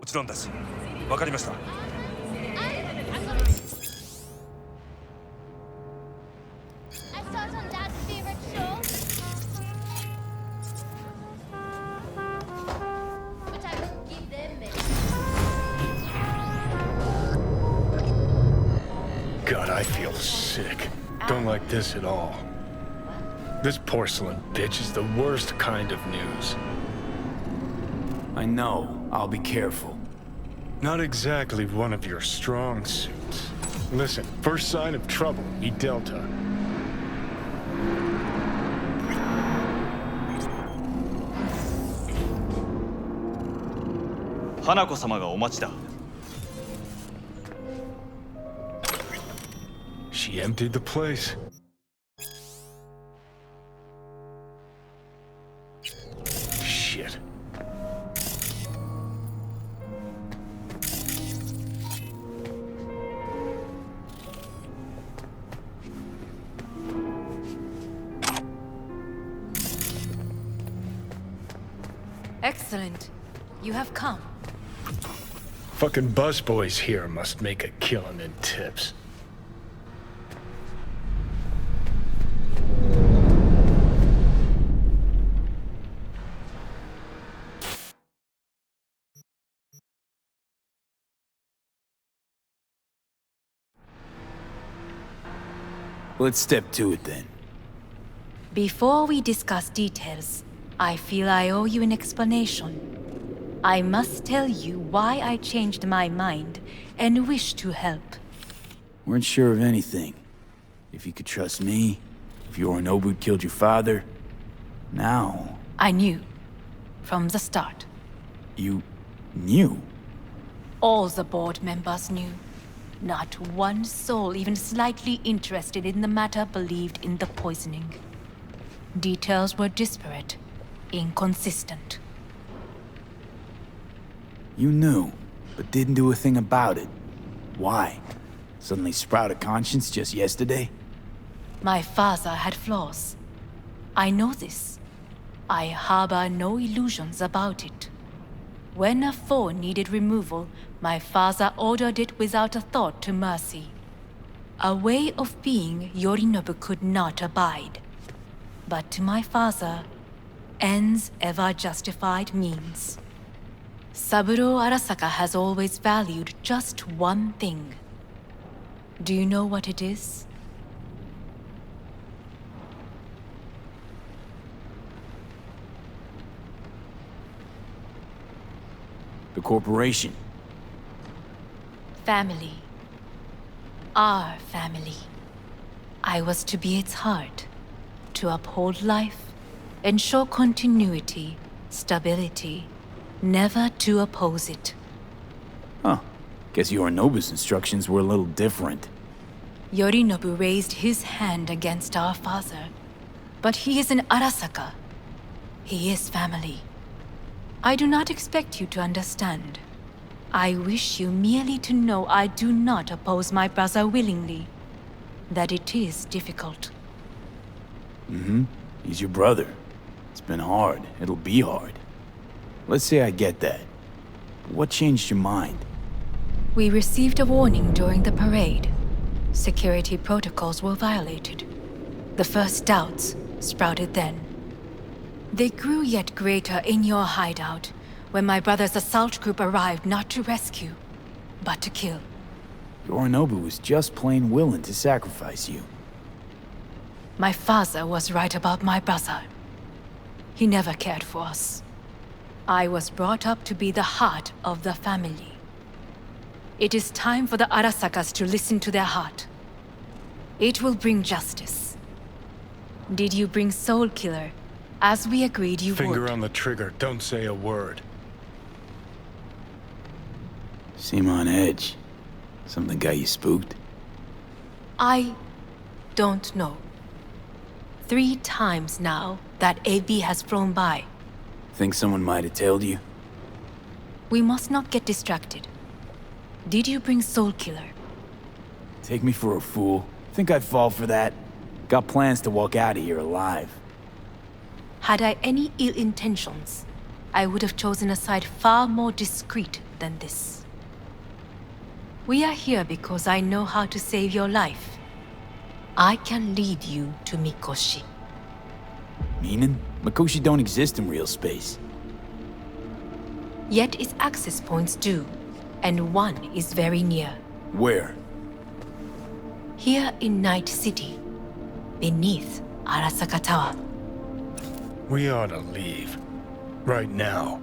ちろんだし。わかりました。God, I feel sick. Don't like this at all. This porcelain bitch is the worst kind of news. I know. I'll be careful. Not exactly one of your strong suits. Listen, first sign of trouble, eat Delta. Hanako-sama ga omachi da. She emptied the place. Shit. Excellent. You have come. Fucking busboys here must make a killing in tips. Let's step to it then. Before we discuss details, I feel I owe you an explanation. I must tell you why I changed my mind and wish to help. Weren't sure of anything. If you could trust me, if Yorinobu killed your father, now... I knew. From the start. You... knew? All the board members knew. Not one soul even slightly interested in the matter believed in the poisoning. Details were disparate, inconsistent. You knew, but didn't do a thing about it. Why? Suddenly sprout a conscience just yesterday? My father had flaws. I know this. I harbor no illusions about it. When a foe needed removal, my father ordered it without a thought to mercy. A way of being Yorinobu could not abide. But to my father, ends ever justified means. Saburo Arasaka has always valued just one thing. Do you know what it is? The corporation. Family. Our family. I was to be its heart, to uphold life, ensure continuity, stability, never to oppose it. Huh. Guess Yorinobu's instructions were a little different. Yorinobu raised his hand against our father, but he is an Arasaka. He is family. I do not expect you to understand. I wish you merely to know I do not oppose my brother willingly. That it is difficult. Mm-hmm. He's your brother. It's been hard. It'll be hard. Let's say I get that. What changed your mind? We received a warning during the parade. Security protocols were violated. The first doubts sprouted then. They grew yet greater in your hideout, when my brother's assault group arrived not to rescue, but to kill. Yorinobu was just plain willing to sacrifice you. My father was right about my brother. He never cared for us. I was brought up to be the heart of the family. It is time for the Arasakas to listen to their heart. It will bring justice. Did you bring Soul Killer, as we agreed you would? Finger on the trigger, don't say a word. Seem on edge. Something got you spooked? I don't know. 3 times now that AB has flown by. Think someone might have tailed you? We must not get distracted. Did you bring Soul Killer? Take me for a fool. Think I'd fall for that? Got plans to walk out of here alive. Had I any ill intentions, I would have chosen a side far more discreet than this. We are here because I know how to save your life. I can lead you to Mikoshi. Meaning? Mikoshi don't exist in real space. Yet its access points do, and one is very near. Where? Here in Night City, beneath Arasaka Tower. We ought to leave. Right now.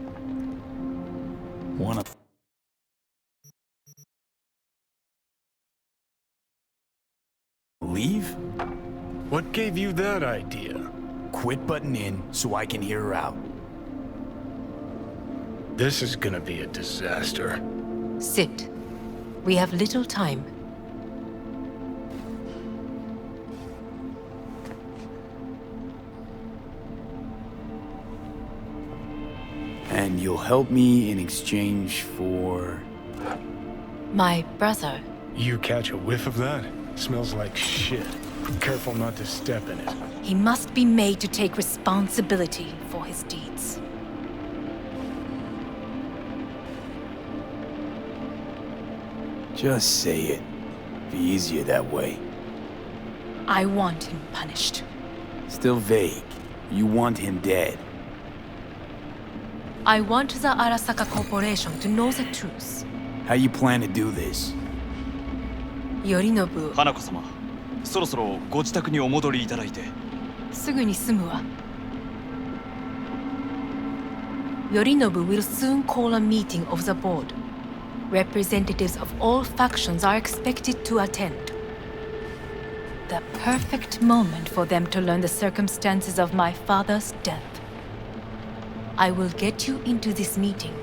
Wanna... Leave? What gave you that idea? Quit butting in so I can hear her out. This is gonna be a disaster. Sit. We have little time. And you'll help me in exchange for... My brother. You catch a whiff of that? Smells like shit. Careful not to step in it. He must be made to take responsibility for his deeds. Just say it. Be easier that way. I want him punished. Still vague. You want him dead. I want the Arasaka Corporation to know the truth. How you plan to do this? Yorinobu, 花子様、そろそろご自宅にお戻りいただいて。すぐに済むわ。Yorinobu will soon call a meeting of the board. Representatives of all factions are expected to attend. The perfect moment for them to learn the circumstances of my father's death. I will get you into this meeting,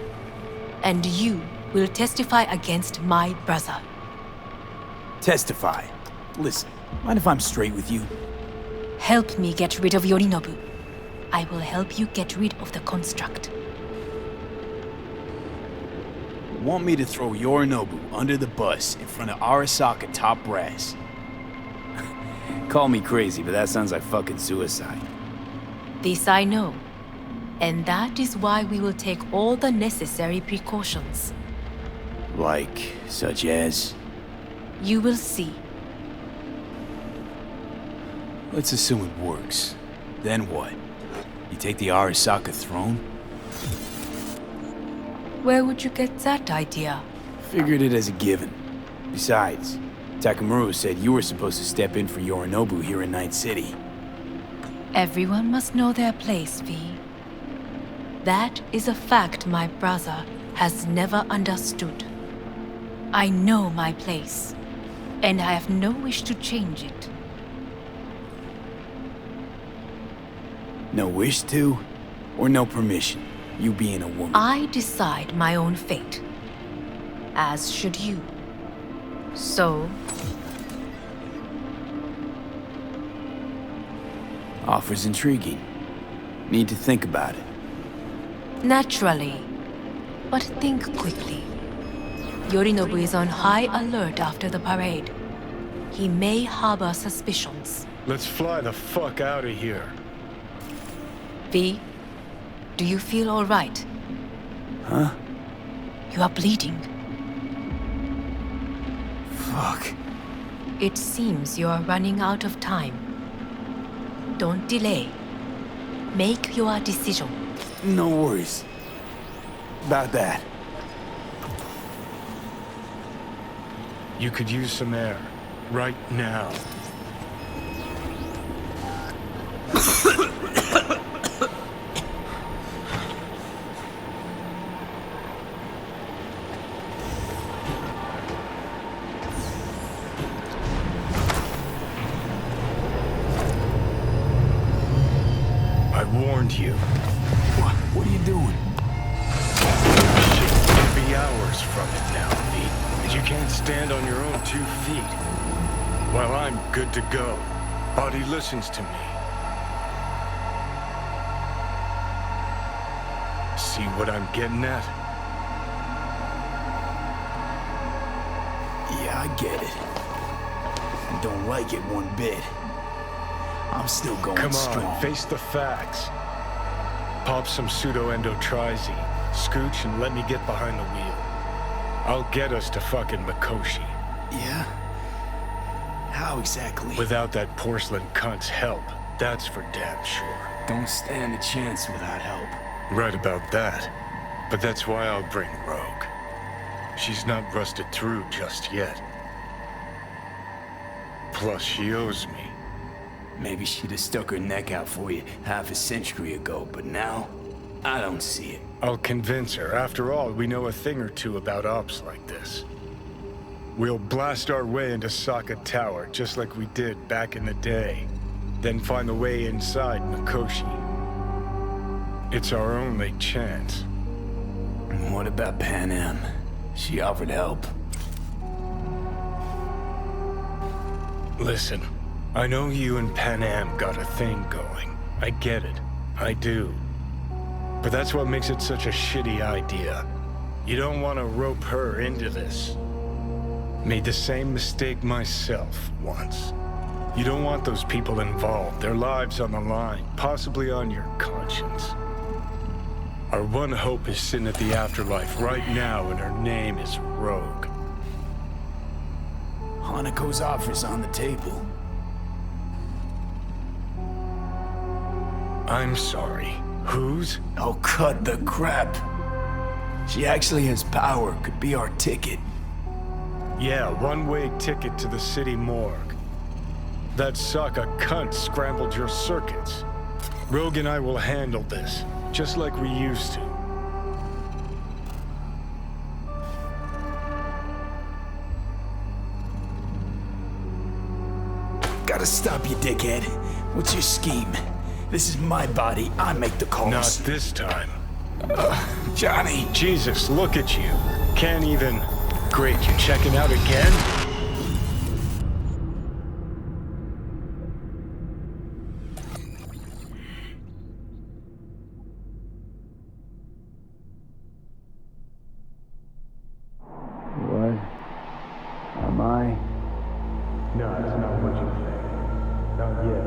and you will testify against my brother. Testify. Listen, mind if I'm straight with you? Help me get rid of Yorinobu. I will help you get rid of the construct. Want me to throw Yorinobu under the bus in front of Arasaka top brass? Call me crazy, but that sounds like fucking suicide. This I know. And that is why we will take all the necessary precautions. Like, such as? You will see. Let's assume it works. Then what? You take the Arasaka throne? Where would you get that idea? Figured it as a given. Besides, Takamura said you were supposed to step in for Yorinobu here in Night City. Everyone must know their place, V. That is a fact my brother has never understood. I know my place, and I have no wish to change it. No wish to? Or no permission? You being a woman? I decide my own fate. As should you. So, Offer's intriguing. Need to think about it. naturally. But think quickly. Yorinobu is on high alert after the parade. He may harbor suspicions. Let's fly the fuck out of here. V, do you feel all right? Huh? You are bleeding. Fuck. It seems you are running out of time. Don't delay. Make your decision. No worries. About that. You could use some air. Right now. I warned you. What are you doing? Shit could be hours from it now, V. And you can't stand on your own 2 feet. Well, I'm good to go. Body listens to me. See what I'm getting at? Yeah, I get it. I don't like it one bit. I'm still going Come strong. on, face the facts. Pop some pseudo-endotrizine, scooch, and let me get behind the wheel. I'll get us to fucking Mikoshi. Yeah? How exactly? Without that porcelain cunt's help, that's for damn sure. Don't stand a chance without help. Right about that. But that's why I'll bring Rogue. She's not rusted through just yet. Plus, she owes me. Maybe she'd have stuck her neck out for you half a century ago, but now, I don't see it. I'll convince her. After all, we know a thing or two about ops like this. We'll blast our way into Sokka Tower, just like we did back in the day. Then find the way inside Mikoshi. It's our only chance. And what about Pan Am? She offered help. Listen, I know you and Pan Am got a thing going. I get it. I do. But that's what makes it such a shitty idea. You don't want to rope her into this. Made the same mistake myself once. You don't want those people involved, their lives on the line, possibly on your conscience. Our one hope is sitting at the afterlife right now, and her name is Rogue. Hanako's offer's on the table. I'm sorry. Whose? Oh, cut the crap. She actually has power, could be our ticket. Yeah, one-way ticket to the city morgue. That Sokka cunt scrambled your circuits. Rogue and I will handle this, just like we used to. Gotta stop you, dickhead. What's your scheme? This is my body. I make the calls. Not this time. Johnny. Jesus, look at you. Can't even... Great, you checking out again? What? Am I? No, it's not what you think. Not yet.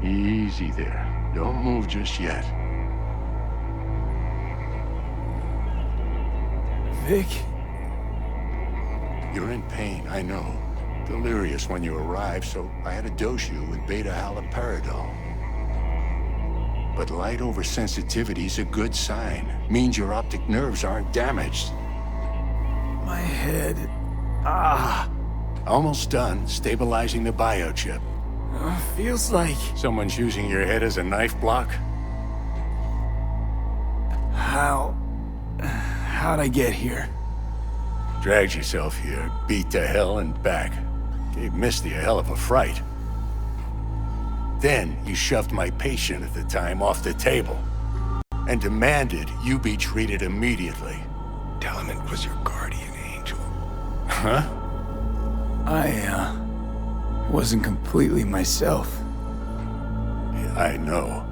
Easy there. Don't move just yet. Vic? You're in pain, I know. Delirious when you arrived, so I had to dose you with beta-haloperidol. But light oversensitivity's a good sign. Means your optic nerves aren't damaged. My head. Almost done stabilizing the biochip. Feels like... Someone's using your head as a knife block? How'd I get here? Dragged yourself here, beat to hell and back. Gave Misty a hell of a fright. Then you shoved my patient at the time off the table and demanded you be treated immediately. Tell him it was your guardian angel. Huh? I, wasn't completely myself. Yeah, I know.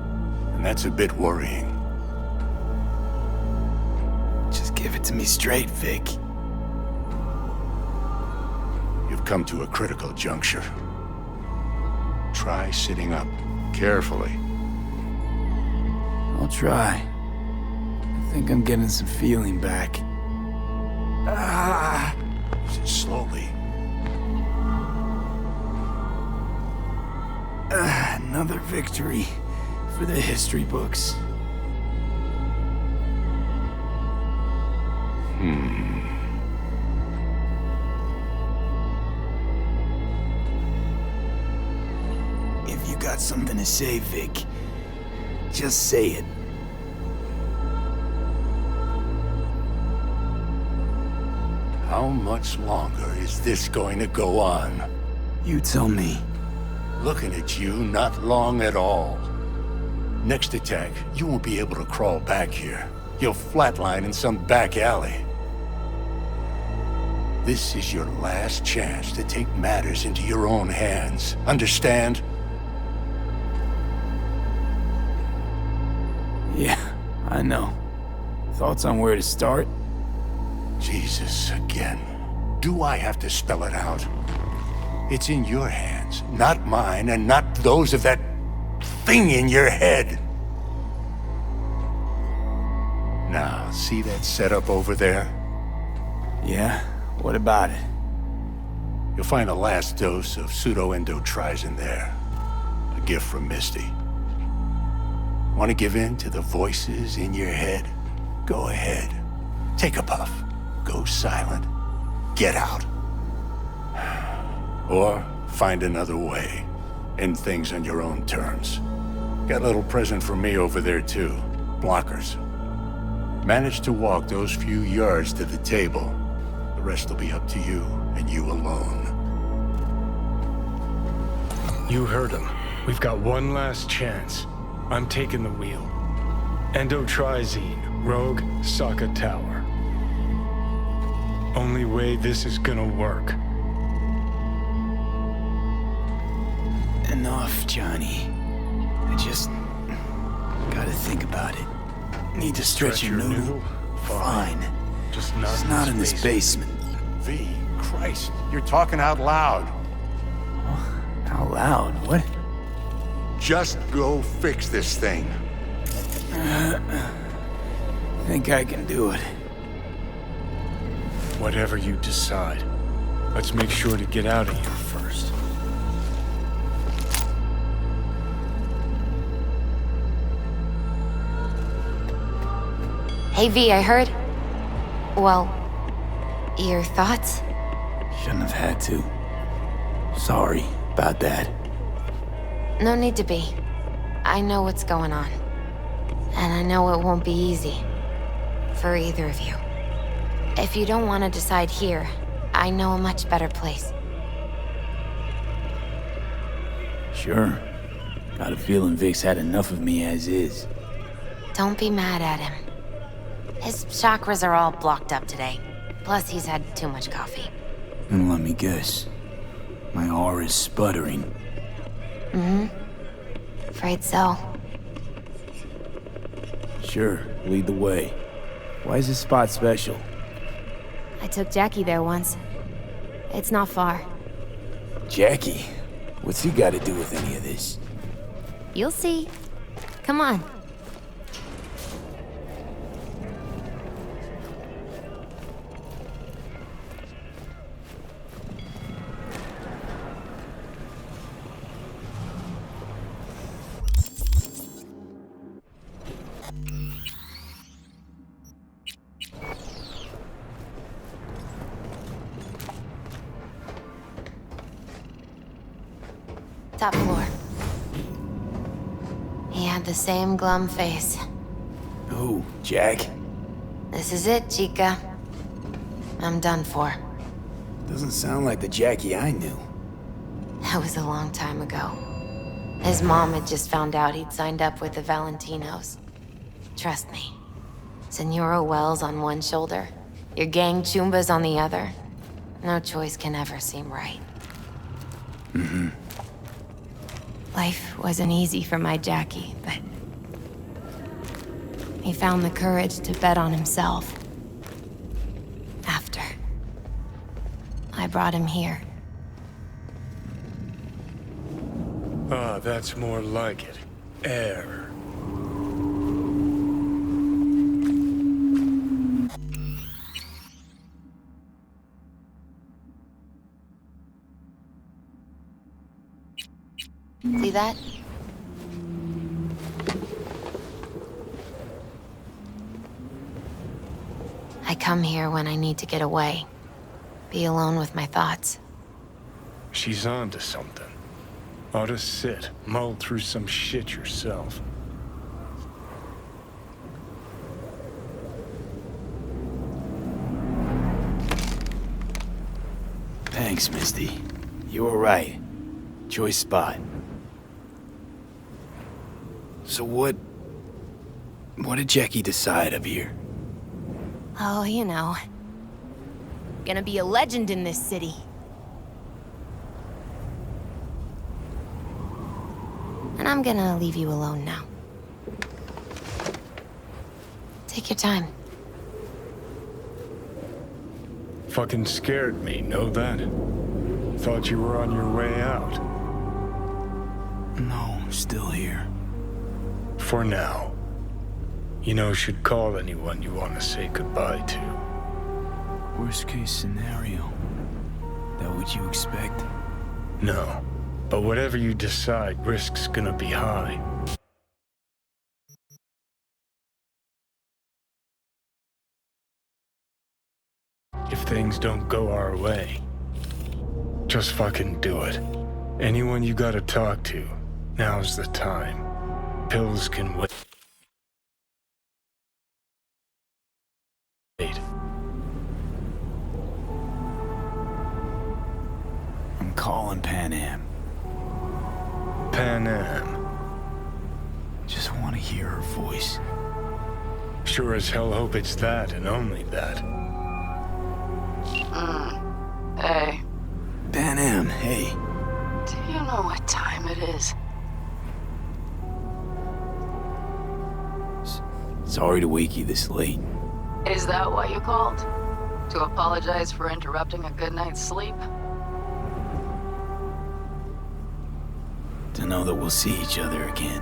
And that's a bit worrying. Just give it to me straight, Vic. You've come to a critical juncture. Try sitting up, carefully. I'll try. I think I'm getting some feeling back. Slowly. Another victory for the history books. If you got something to say, Vic, just say it. How much longer is this going to go on? You tell me. Looking at you, not long at all. Next attack, you won't be able to crawl back here. You'll flatline in some back alley. This is your last chance to take matters into your own hands. Understand? Yeah, I know. Thoughts on where to start? Jesus, again. Do I have to spell it out? It's in your hands, not mine, and not those of that thing in your head. Now, see that setup over there? Yeah? What about it? You'll find a last dose of pseudo-endotrizin there. A gift from Misty. Want to give in to the voices in your head? Go ahead. Take a puff. Go silent. Get out. Or find another way. End things on your own terms. Got a little present for me over there too. Blockers. Manage to walk those few yards to the table. The rest will be up to you, and you alone. You heard him. We've got one last chance. I'm taking the wheel. Endotrizine, Rogue, Sokka Tower. Only way this is gonna work. Enough, Johnny. I just gotta think about it. Need to stretch your noodle? Fine. Just not in this basement. V, Christ, you're talking out loud. Out loud? What? Just go fix this thing. Think I can do it. Whatever you decide. Let's make sure to get out of here first. Hey V, I heard... Well, your thoughts? Shouldn't have had to. Sorry about that. No need to be. I know what's going on. And I know it won't be easy. For either of you. If you don't want to decide here, I know a much better place. Sure. Got a feeling Vic's had enough of me as is. Don't be mad at him. His chakras are all blocked up today. Plus, he's had too much coffee. And let me guess. My aura is sputtering. Mm-hmm. Afraid so. Sure, lead the way. Why is this spot special? I took Jackie there once. It's not far. Jackie? What's he got to do with any of this? You'll see. Come on. Top floor. He had the same glum face. Who? Jack? This is it, Chica. I'm done for. Doesn't sound like the Jackie I knew. That was a long time ago. His mom had just found out he'd signed up with the Valentinos. Trust me. Senora Wells on one shoulder, your gang Chumbas on the other. No choice can ever seem right. Mm-hmm. Life wasn't easy for my Jackie, but... he found the courage to bet on himself. After. I brought him here. Ah, that's more like it. Air. See that? I come here when I need to get away. Be alone with my thoughts. She's on to something. Ought to sit, mull through some shit yourself. Thanks, Misty. You were right. Choice spot. So what did Jackie decide up here? Oh, you know. Gonna be a legend in this city. And I'm gonna leave you alone now. Take your time. Fucking scared me, know that? Thought you were on your way out. No, still here. For now. you know, should call anyone you want to say goodbye to. Worst case scenario. That what you expect? No, but whatever you decide, risk's gonna be high. If things don't go our way, just fucking do it. Anyone you gotta talk to, now's the time. Pills can wait. I'm calling Pan Am. Pan Am. Just want to hear her voice. Sure as hell hope it's that and only that. Hey, Pan Am, hey. do you know what time it is? Sorry to wake you this late. Is that why you called? To apologize for interrupting a good night's sleep? To know that we'll see each other again.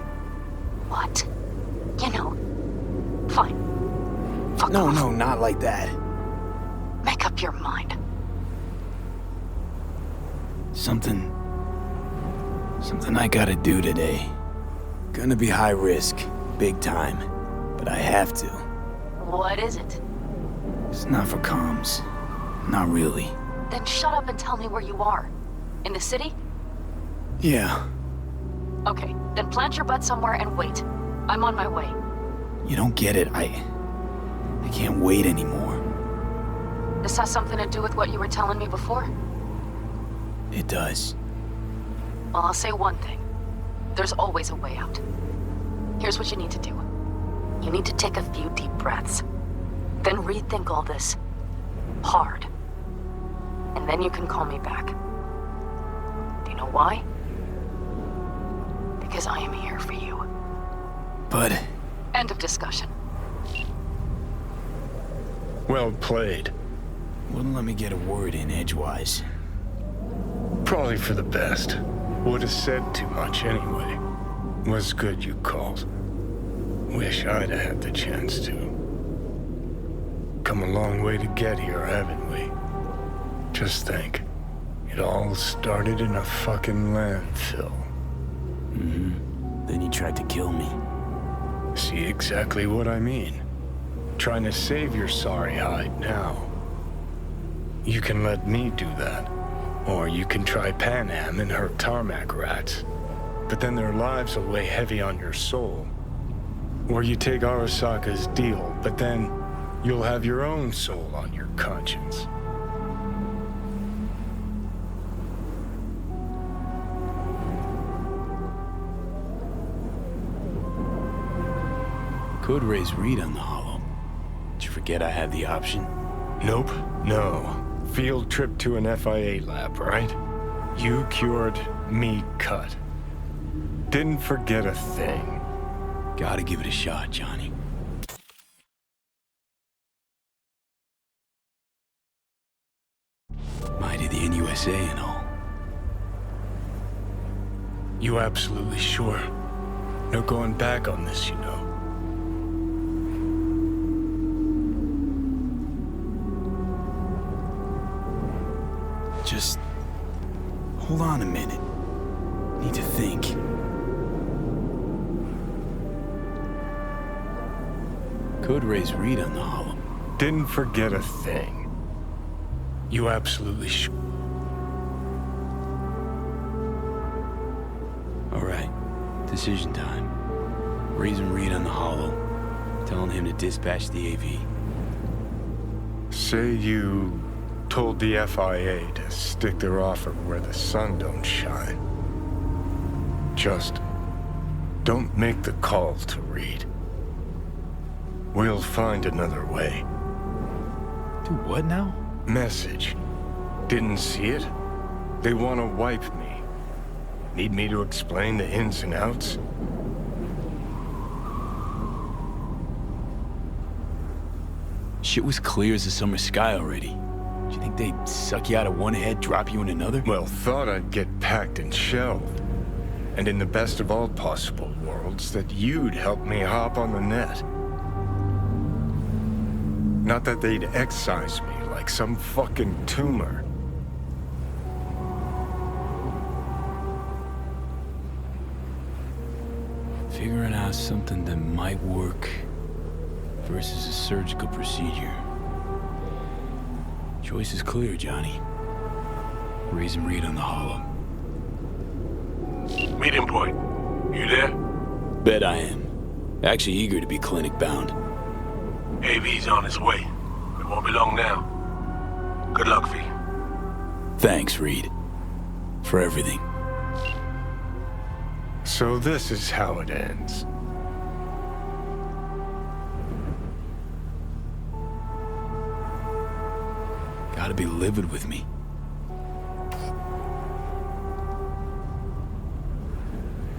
What? You know, fine. Fuck No, off. no, not like that. Make up your mind. Something I gotta do today. Gonna be high risk, big time, but I have to. What is it? It's not for comms. Not really. Then shut up and tell me where you are. In the city? Yeah, Okay, then plant your butt somewhere and wait. I'm on my way. you don't get it. I can't wait anymore. This has something to do with what you were telling me before? It does. Well, I'll say one thing. There's always a way out. Here's what you need to do. You need to take a few deep breaths. Then rethink all this. Hard. And then you can call me back. Do you know why? Because I am here for you. But End of discussion. Well played. wouldn't let me get a word in edgewise. Probably for the best. Would have said too much anyway. Was good you called. Wish I'd have had the chance to. Come a long way to get here, haven't we? Just think. It all started in a fucking landfill. Then you tried to kill me. See exactly what I mean. Trying to save your sorry hide now. You can let me do that. Or you can try Pan Am and her tarmac rats. But then their lives will weigh heavy on your soul. Or you take Arasaka's deal, but then you'll have your own soul on your conscience. Could raise Reed on the hollow. Did you forget I had the option? Nope, no. Field trip to an FIA lab, right? You cured, me cut. Didn't forget a thing. Gotta give it a shot, Johnny. Mighty the NUSA and all. You absolutely sure? No going back on this, you know. Just hold on a minute. Need to think. Could raise Reed on the hollow. Didn't forget a thing. You absolutely sure? All right, decision time. Raising Reed on the hollow. Telling him to dispatch the AV. Say you told the FIA to stick their offer where the sun don't shine. Just don't make the call to Reed. We'll find another way. Do what now? Message. Didn't see it? They want to wipe me. Need me to explain the ins and outs? Shit was clear as the summer sky already. Do you think they'd suck you out of one head, drop you in another? Well, thought I'd get packed and shelved. And in the best of all possible worlds, that you'd help me hop on the net. Not that they'd excise me like some fucking tumor. Figuring out something that might work versus a surgical procedure. Choice is clear, Johnny. Raise and read on the hollow. Meeting point. You there? Bet I am. Actually eager to be clinic bound. AV's on his way. It won't be long now. Good luck, V. Thanks, Reed. For everything. So this is how it ends. Gotta be livid with me.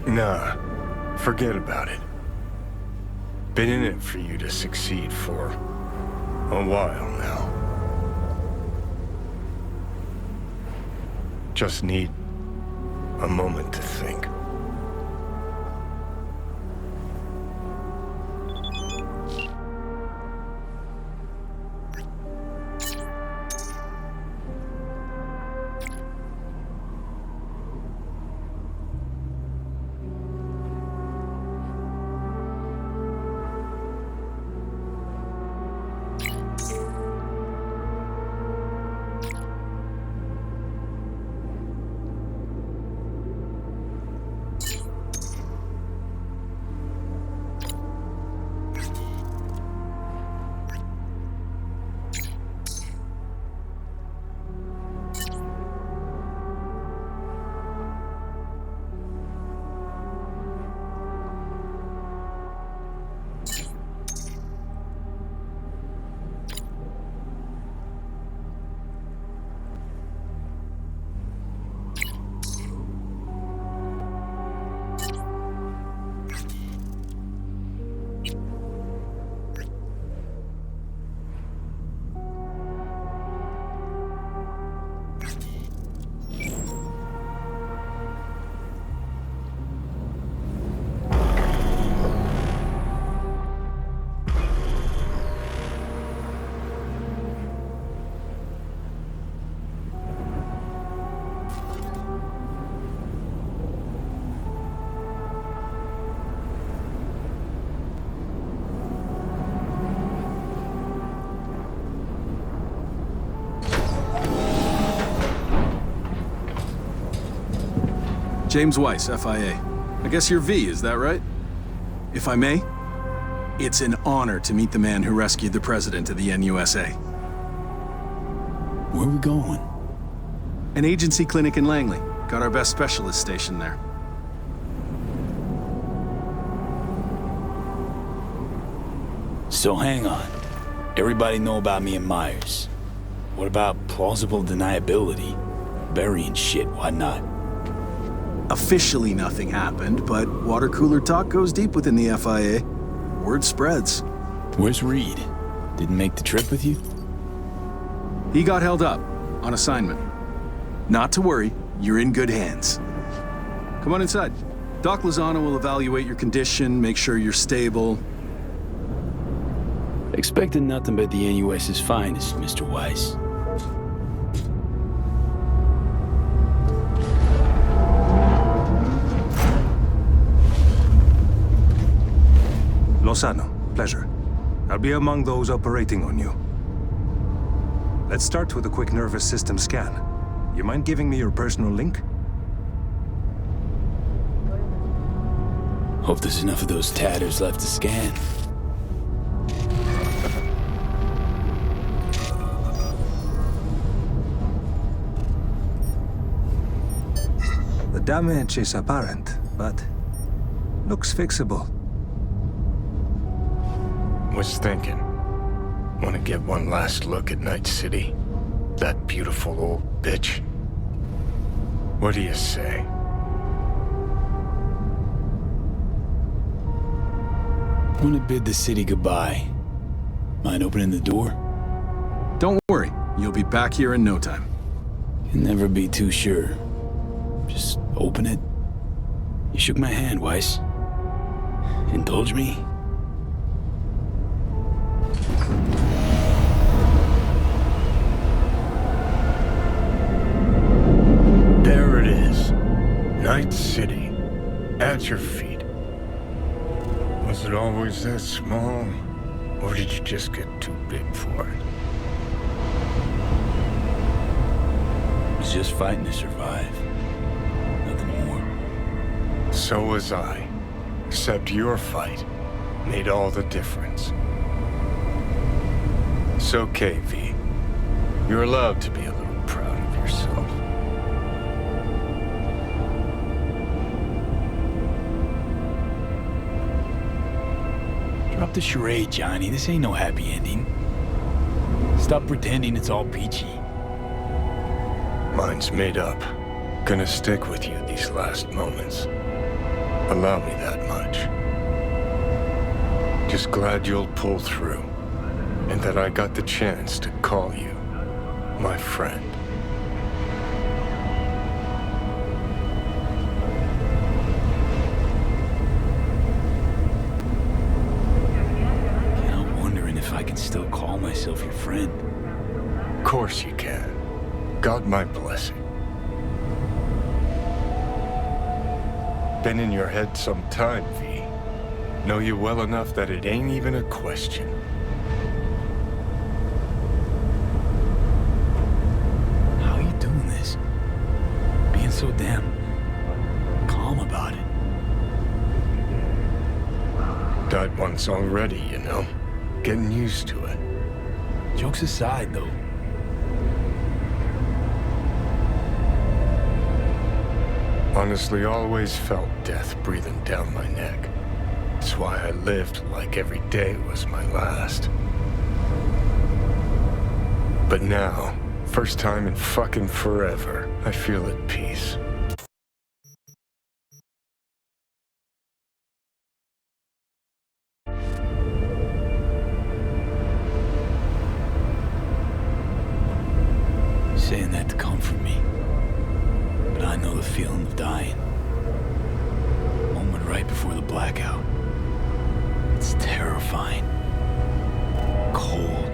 Nah, forget about it. Been in it for you to succeed for a while now. Just need a moment to think. James Weiss, FIA. I guess you're V, is that right? If I may, it's an honor to meet the man who rescued the president of the NUSA. Where are we going? An agency clinic in Langley. Got our best specialist stationed there. So hang on. Everybody know about me and Myers. What about plausible deniability? Burying shit, why not? Officially nothing happened, but water cooler talk goes deep within the FIA. Word spreads. Where's Reed? Didn't make the trip with you? He got held up on assignment. Not to worry, you're in good hands. Come on inside. Doc Lozano will evaluate your condition, make sure you're stable. Expected nothing but the NUS's finest, Mr. Weiss. Lozano, pleasure. I'll be among those operating on you. Let's start with a quick nervous system scan. You mind giving me your personal link? Hope there's enough of those tatters left to scan. The damage is apparent, but looks fixable. Was thinking. Want to get one last look at Night City? That beautiful old bitch. What do you say? Want to bid the city goodbye. Mind opening the door? Don't worry, you'll be back here in no time. Can never be too sure. Just open it. You shook my hand, Weiss. Indulge me? small, or did you just get too big for it? I was just fighting to survive. Nothing more. So was I. Except your fight made all the difference. It's okay, V. You're allowed to be a little proud of yourself. Drop the charade, Johnny. This ain't no happy ending. Stop pretending it's all peachy. Mine's made up. Gonna stick with you these last moments. Allow me that much. Just glad you'll pull through, and that I got the chance to call you my friend. I'm wondering if I can still call myself your friend. Of course you can. God my blessing. Been in your head some time, V. Know you well enough that it ain't even a question. How are you doing this? Being so damn calm about it. Died once already, you know. Getting used to it. Jokes aside, though. Honestly, always felt death breathing down my neck. That's why I lived like every day was my last. But now, first time in fucking forever, I feel at peace. Saying that to comfort me. But I know the feeling of dying. Moment right before the blackout. It's terrifying. Cold.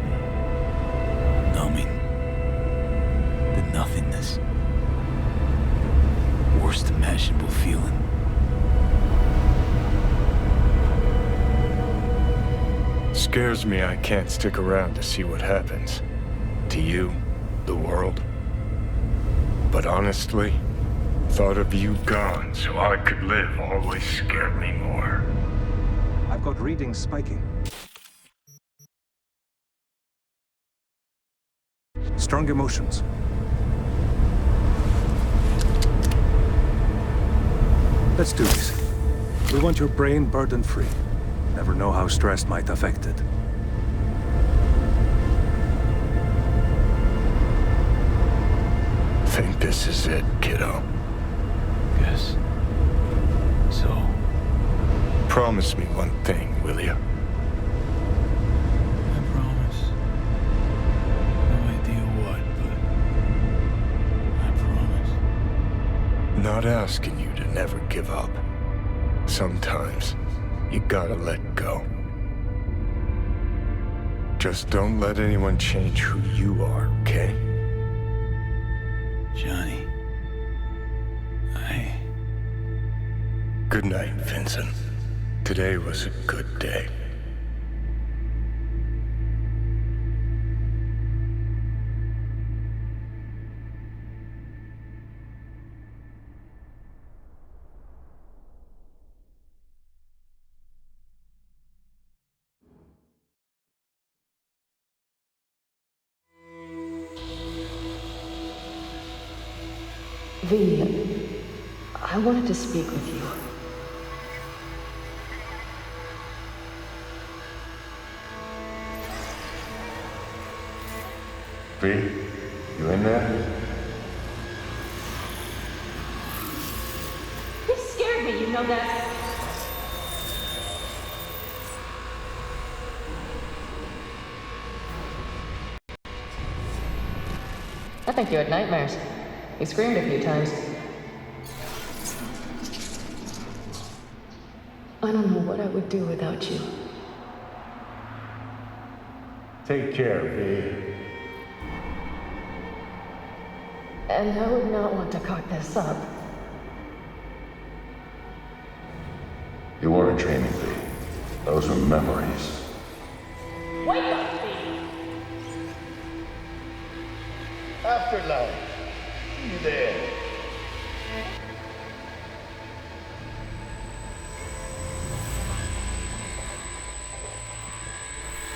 Numbing. The nothingness. Worst imaginable feeling. Scares me I can't stick around to see what happens. To you, the world. But honestly, thought of you gone so I could live always scared me more. I've got readings spiking. Strong emotions. Let's do this. We want your brain burden-free. Never know how stress might affect it. Think this is it, kiddo. Yes. So? Promise me one thing, will you? I promise. No idea what, but I promise. Not asking you to never give up. Sometimes, you gotta let go. Just don't let anyone change who you are, okay? Johnny. Good night, Vincent. Today was a good day. V, I wanted to speak with you. V, you in there? You scared me, you know that. I think you had nightmares. You screamed a few times. I don't know what I would do without you. Take care, V. And I would not want to cock this up. You weren't training, V. Those are memories. Wake up, Steve! Afterlife. See you there.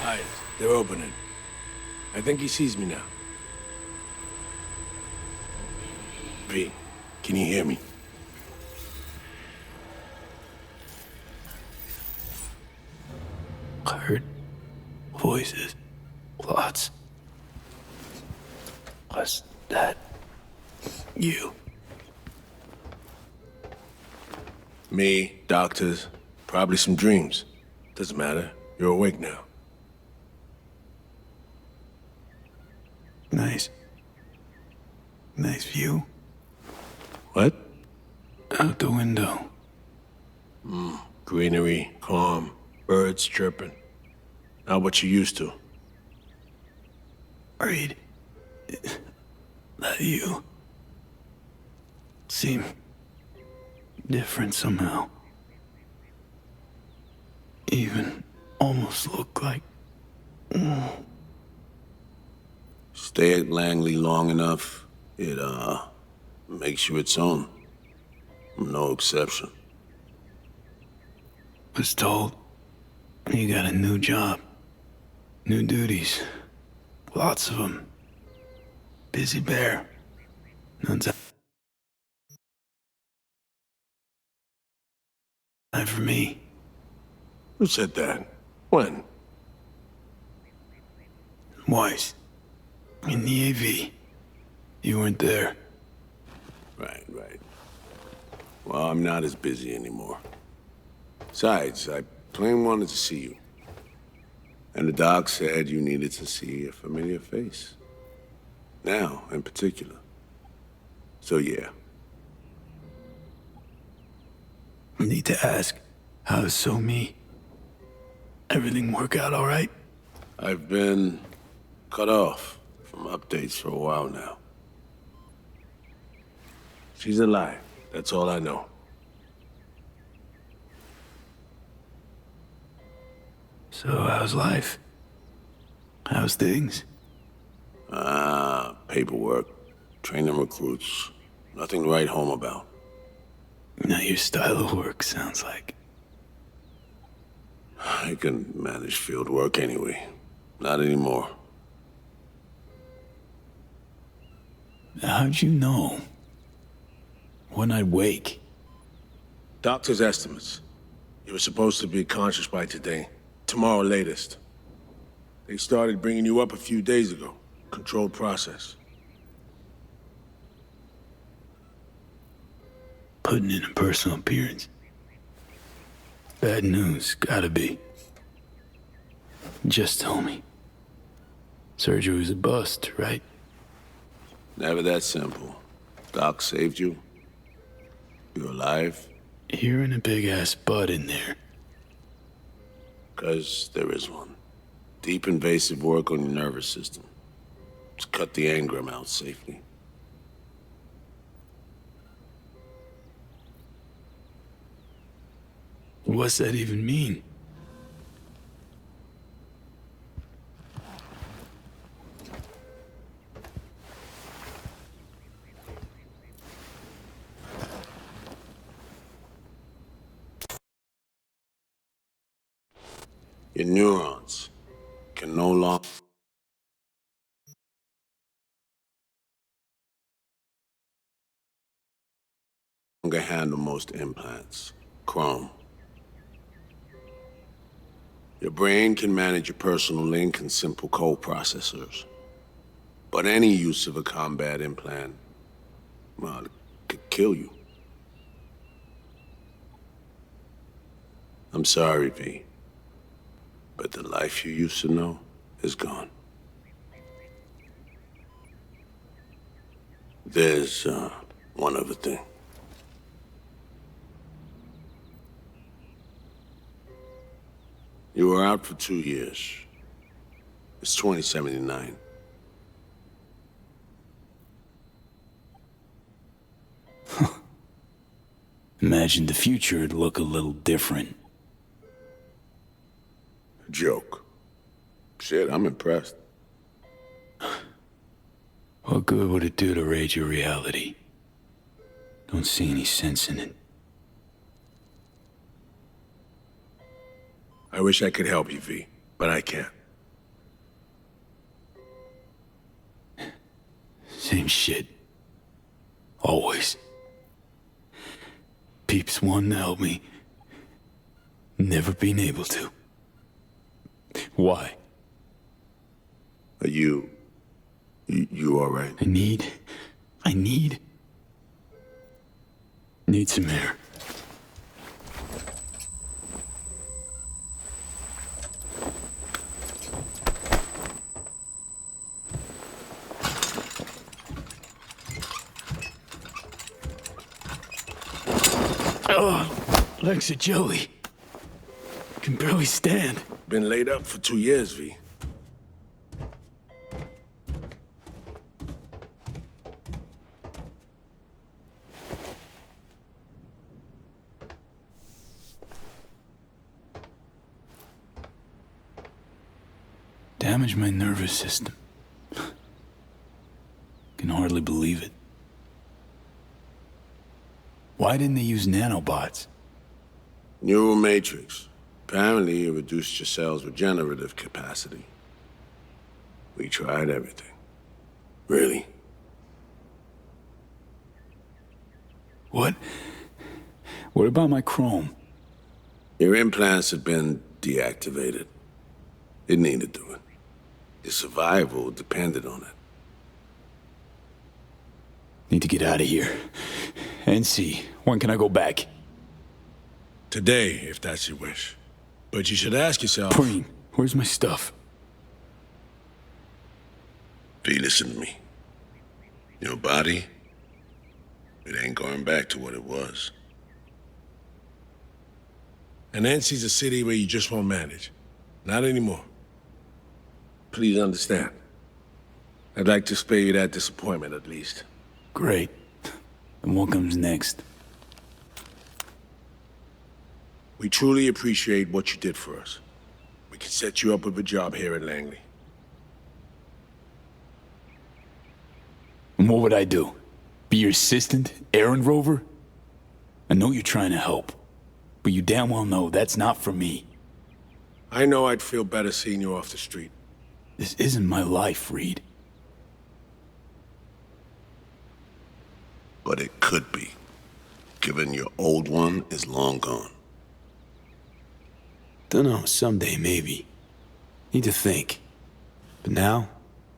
Eyes, they're opening. I think he sees me now. V, can you hear me? I heard voices. Lots. Was that you? Me, doctors, probably some dreams. Doesn't matter. You're awake now. Nice. Nice view. What? Out the window. Greenery, calm, birds chirping. Not what you used to. Reed. That you. Seem different somehow. Even almost look like... Stay at Langley long enough, it, makes you its own. I'm no exception. Was told you got a new job. New duties. Lots of them. Busy bear. No time for me. Who said that? When? Weiss. In the AV. You weren't there. Right. Well, I'm not as busy anymore. Besides, I plain wanted to see you. And the doc said you needed to see a familiar face. Now, in particular. So, yeah. Need to ask, how's So Me? Everything work out all right? I've been cut off from updates for a while now. She's alive. That's all I know. So how's life? How's things? Paperwork, training recruits. Nothing to write home about. Not your style of work, sounds like. I can manage field work anyway. Not anymore. How'd you know? When I'd wake? Doctor's estimates. You were supposed to be conscious by today. Tomorrow latest. They started bringing you up a few days ago. Controlled process. Putting in a personal appearance. Bad news, gotta be. Just tell me. Surgery was a bust, right? Never that simple. Doc saved you. You're alive. Hearing a big-ass butt in there. 'Cause there is one. Deep invasive work on your nervous system. To cut the engram out safely. What's that even mean? Your neurons can no longer handle most implants. Chrome. Your brain can manage your personal link and simple code processors. But any use of a combat implant, well, it could kill you. I'm sorry, V. But the life you used to know is gone. There's, one other thing. You were out for 2 years. It's 2079. Imagine the future would look a little different. Joke. Shit, I'm impressed. What good would it do to raid your reality? Don't see any sense in it. I wish I could help you, V, but I can't. Same shit. Always. Peeps wanting to help me. Never been able to. Why? Are you all right? I need some air. Oh, legs are jelly. Can barely stand. Been laid up for 2 years, V. Damaged my nervous system. Can hardly believe it. Why didn't they use nanobots? Neural matrix. Apparently, it reduced your cell's regenerative capacity. We tried everything. Really? What? What about my chrome? Your implants have been deactivated. It needed doing. Your survival depended on it. Need to get out of here. NC, when can I go back? Today, if that's your wish. But you should ask yourself... Preem, where's my stuff? V, listen to me. Your body, it ain't going back to what it was. And NC's a city where you just won't manage. Not anymore. Please understand. I'd like to spare you that disappointment, at least. Great. And what comes next? We truly appreciate what you did for us. We can set you up with a job here at Langley. And what would I do? Be your assistant? Errand rover? I know you're trying to help, but you damn well know that's not for me. I know I'd feel better seeing you off the street. This isn't my life, Reed. But it could be, given your old one is long gone. Dunno, someday maybe. Need to think. But now,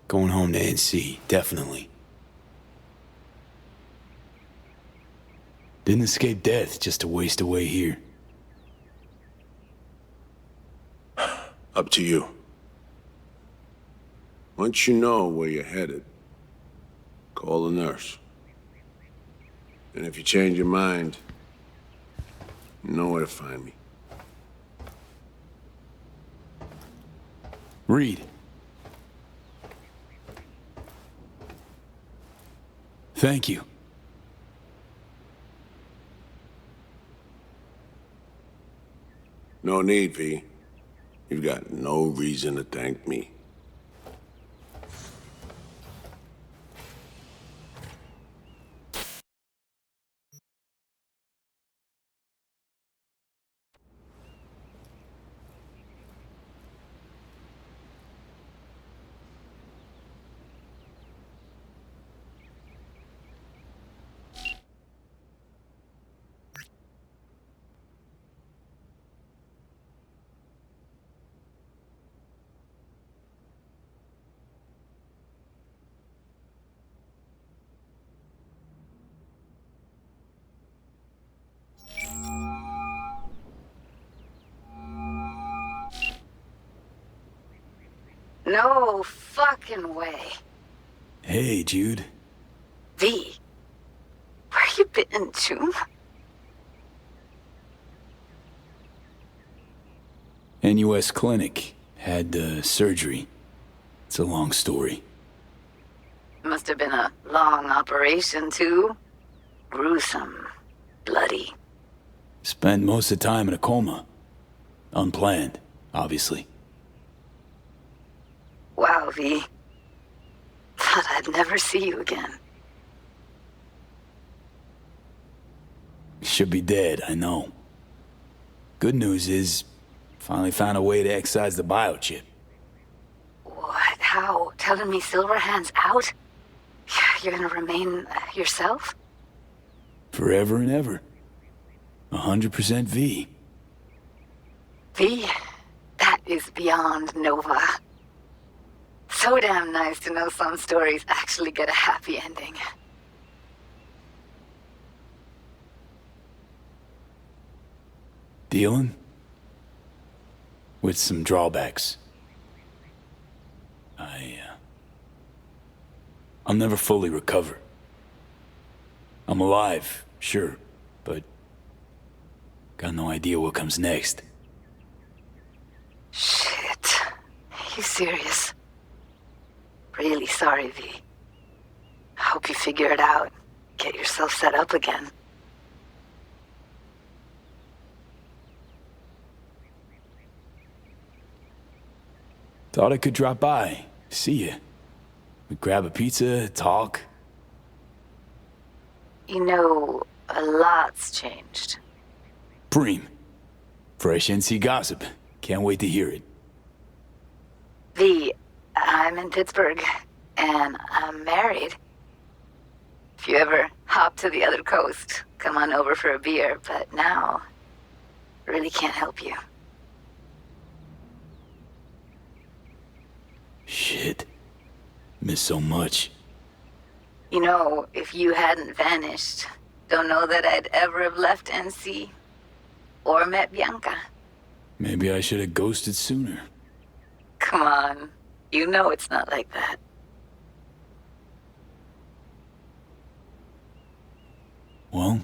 going home to NC, definitely. Didn't escape death just to waste away here. Up to you. Once you know where you're headed, call a nurse. And if you change your mind, you know where to find me. Reed. Thank you. No need, V. You've got no reason to thank me. No fucking way. Hey, Jude. V, where you been, Tomb? NUS clinic. Had surgery. It's a long story. Must have been a long operation, too. Gruesome. Bloody. Spent most of the time in a coma. Unplanned, obviously. Wow, V. Thought I'd never see you again. Should be dead, I know. Good news is, finally found a way to excise the biochip. What? How? Telling me Silverhand's out? You're gonna remain yourself? Forever and ever. 100% V. V? That is beyond Nova. So damn nice to know some stories actually get a happy ending. Dealing with some drawbacks. I'll never fully recover. I'm alive, sure, but got no idea what comes next. Shit. You serious? Really sorry, V. Hope you figure it out. Get yourself set up again. Thought I could drop by, see you. We'd grab a pizza, talk. You know, a lot's changed. Preem. Fresh NC gossip. Can't wait to hear it. V, I'm in Pittsburgh, and I'm married. If you ever hop to the other coast, come on over for a beer, but now, really can't help you. Shit. Miss so much. You know, if you hadn't vanished, don't know that I'd ever have left NC or met Bianca. Maybe I should have ghosted sooner. Come on, you know it's not like that. Well,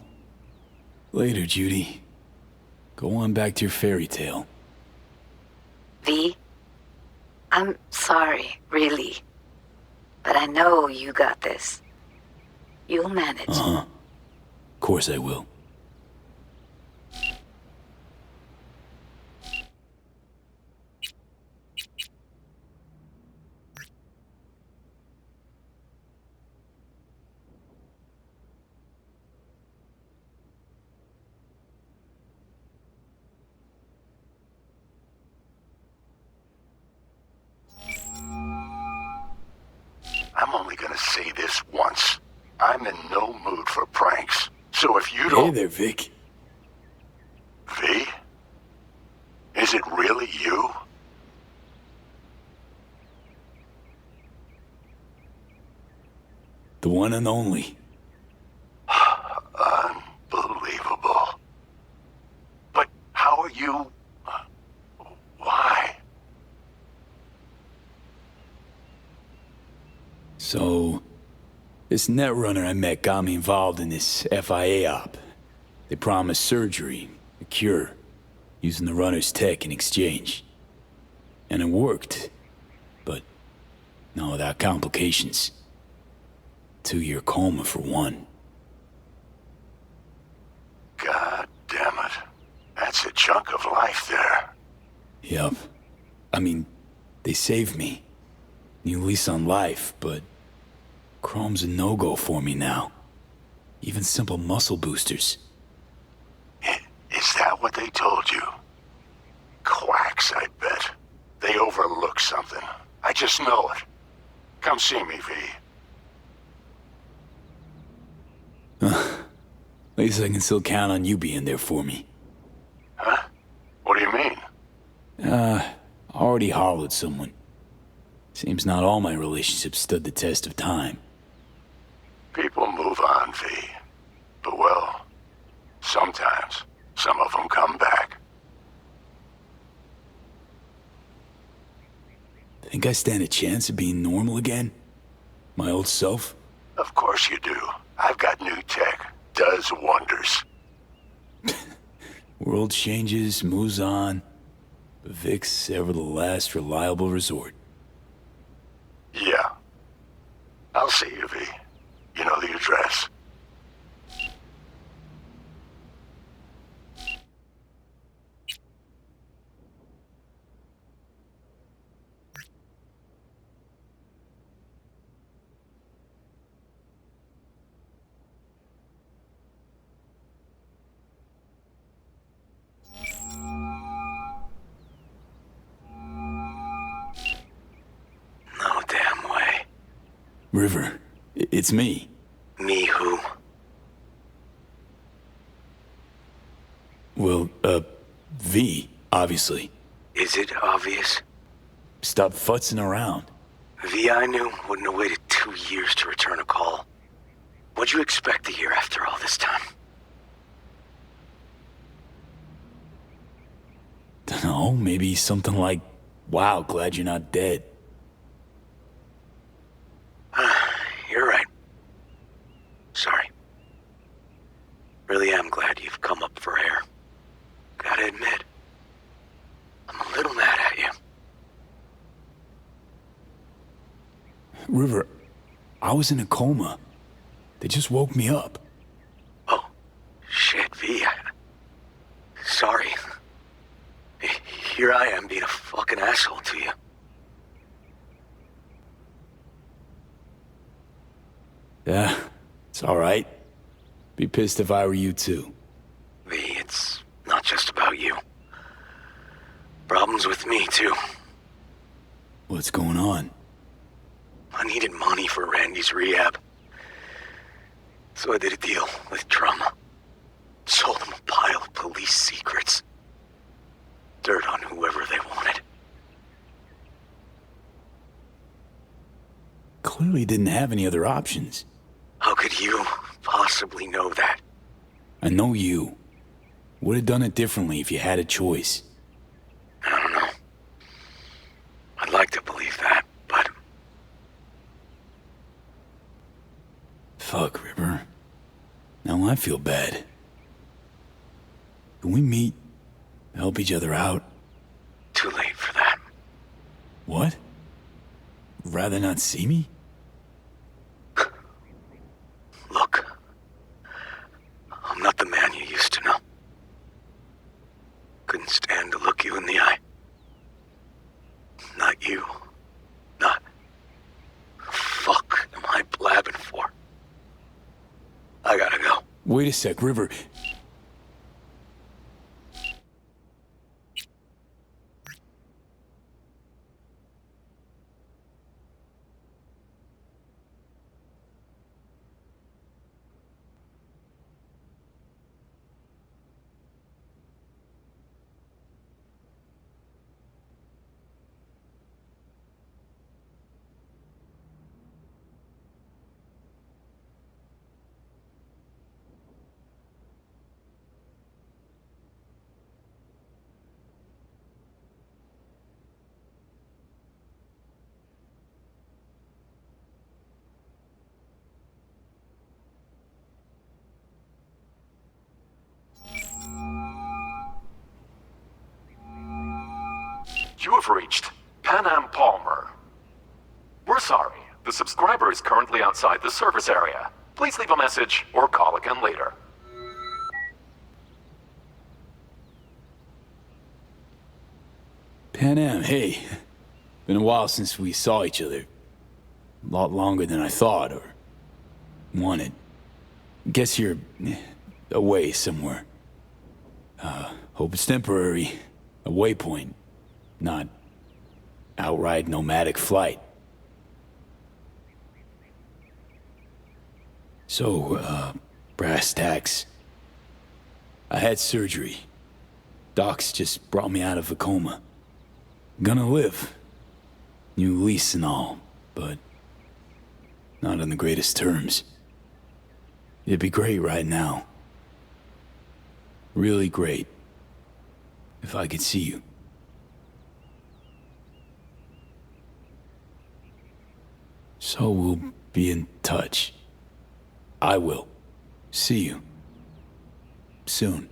later, Judy. Go on back to your fairy tale. V, I'm sorry, really. But I know you got this. You'll manage. Uh-huh. Of course I will. I'm only gonna say this once. I'm in no mood for pranks. So if you don't... Hey there, Vic. V? Is it really you? The one and only. Unbelievable. But how are you... Why? So, this netrunner I met got me involved in this FIA op. They promised surgery, a cure, using the runner's tech in exchange. And it worked. But, no, without complications. 2-year coma for one. God damn it. That's a chunk of life there. Yep. I mean, they saved me. New lease on life, but Chrome's a no-go for me now. Even simple muscle boosters. Is that what they told you? Quacks, I bet. They overlook something. I just know it. Come see me, V. At least I can still count on you being there for me. Huh? What do you mean? Already hollowed someone. Seems not all my relationships stood the test of time. People move on, V. But well, sometimes some of them come back. Think I stand a chance of being normal again? My old self? Of course you do. I've got new tech. Does wonders. World changes, moves on. But Vic's ever the last reliable resort. Yeah. I'll see you, V. You know the address. River, it's me. Me who? Well, V, obviously. Is it obvious? Stop futzing around. V I knew wouldn't have waited 2 years to return a call. What'd you expect to hear after all this time? Dunno, maybe something like, wow, glad you're not dead. You're right. Sorry. Really am glad you've come up for air. Gotta admit, I'm a little mad at you. River, I was in a coma. They just woke me up. Oh, shit, V. Sorry. Here I am being a fucking asshole to you. Yeah, it's alright. Be pissed if I were you too. V, it's not just about you. Problems with me, too. What's going on? I needed money for Randy's rehab. So I did a deal with Drama. Sold them a pile of police secrets. Dirt on whoever they wanted. Clearly didn't have any other options. How could you possibly know that? I know you. Would have done it differently if you had a choice. I don't know. I'd like to believe that, but... Fuck, River. Now I feel bad. Can we meet? Help each other out? Too late for that. What? Rather not see me? Look. I'm not the man you used to know. Couldn't stand to look you in the eye. Not you. Not... Fuck am I blabbing for? I gotta go. Wait a sec, River. You have reached Pan Am Palmer. We're sorry. The subscriber is currently outside the service area. Please leave a message or call again later. Pan Am, hey. Been a while since we saw each other. A lot longer than I thought or wanted. Guess you're away somewhere. Hope it's temporary. A waypoint. Not outright nomadic flight. So, brass tacks. I had surgery. Docs just brought me out of a coma. Gonna live. New lease and all, but not on the greatest terms. It'd be great right now. Really great. If I could see you. So we'll be in touch. I will. See you. Soon.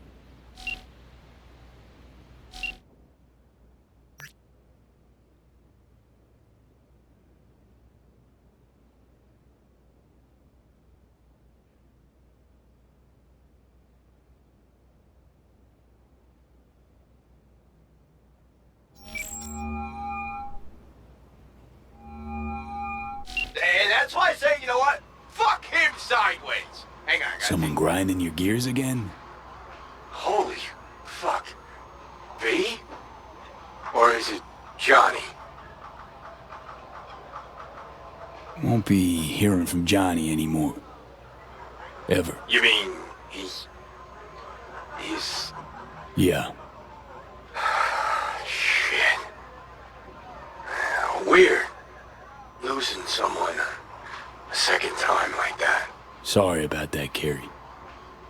That's why I say, you know what? Fuck him sideways. Hang on, guys. Someone grinding your gears again? Holy fuck. V? Or is it Johnny? Won't be hearing from Johnny anymore. Ever. You mean he's... Yeah. Shit. Weird. Losing someone a second time like that. Sorry about that, Carrie.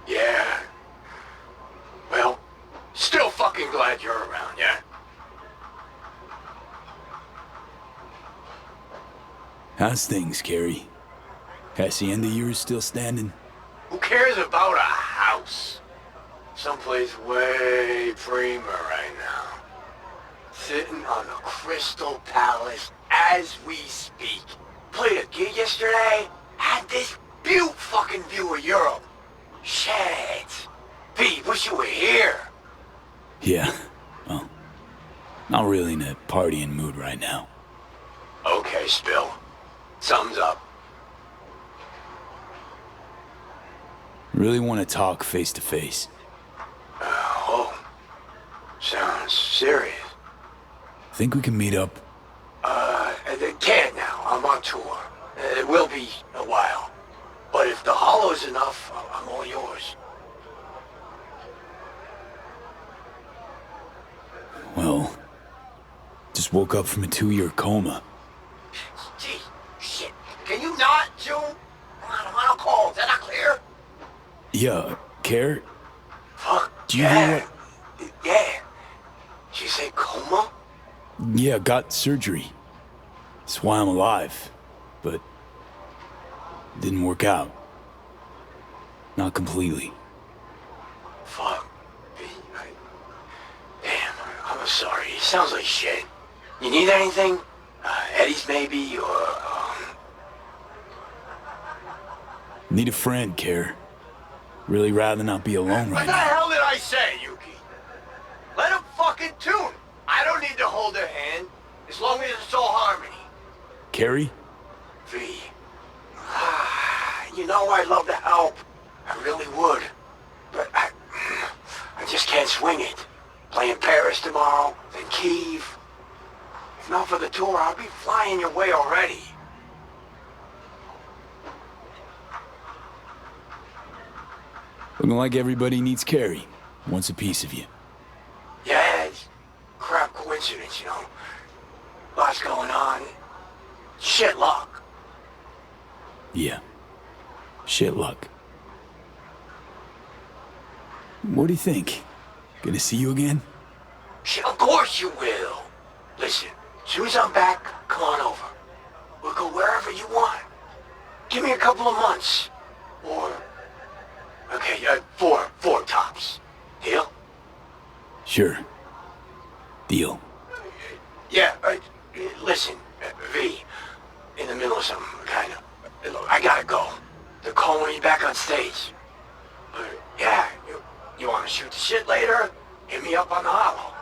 Yeah. Well, still fucking glad you're around, yeah? How's things, Carrie? Hacienda yours still standing? Who cares about a house? Someplace way prima right now. Sitting on the Crystal Palace as we speak. Played a gig yesterday. Had this fucking view of Europe. Shit. Pete, wish you were here. Yeah. Well, not really in a partying mood right now. Okay, Spill. Thumbs up. Really want to talk face to face. Oh. Sounds serious. Think we can meet up? Can't now. I'm on tour. It will be a while. But if the hollow's enough, I'm all yours. Well, just woke up from a 2-year coma. Gee, shit. Can you not, June? I'm on a call. Is that not clear? Yeah, Care? Fuck. Do you hear what? Yeah. Did you say coma? Yeah, got surgery. That's why I'm alive. But it didn't work out. Not completely. Fuck. Damn, I'm sorry. It sounds like shit. You need anything? Eddie's maybe, or, Need a friend, Care. Really rather not be alone right What the now. hell did I say, Yuki? Let him fucking tune. I don't need to hold her hand, as long as it's all harmony. Carrie? V. You know I'd love to help. I really would. But I just can't swing it. Playing Paris tomorrow, then Kiev. If not for the tour, I'll be flying your way already. Looking like everybody needs Carrie. Wants a piece of you. Yeah, it's crap coincidence, you know. Lots going on. Shit luck. Yeah. Shit luck. What do you think? Gonna see you again? Shit, of course you will. Listen, as soon as I'm back, come on over. We'll go wherever you want. Give me a couple of months. Or... Okay, four tops. Deal? Sure. Deal. Yeah, listen, V, in the middle of something, kind of. Look, I gotta go. They're calling me back on stage. But, yeah, you wanna shoot the shit later? Hit me up on the hollow.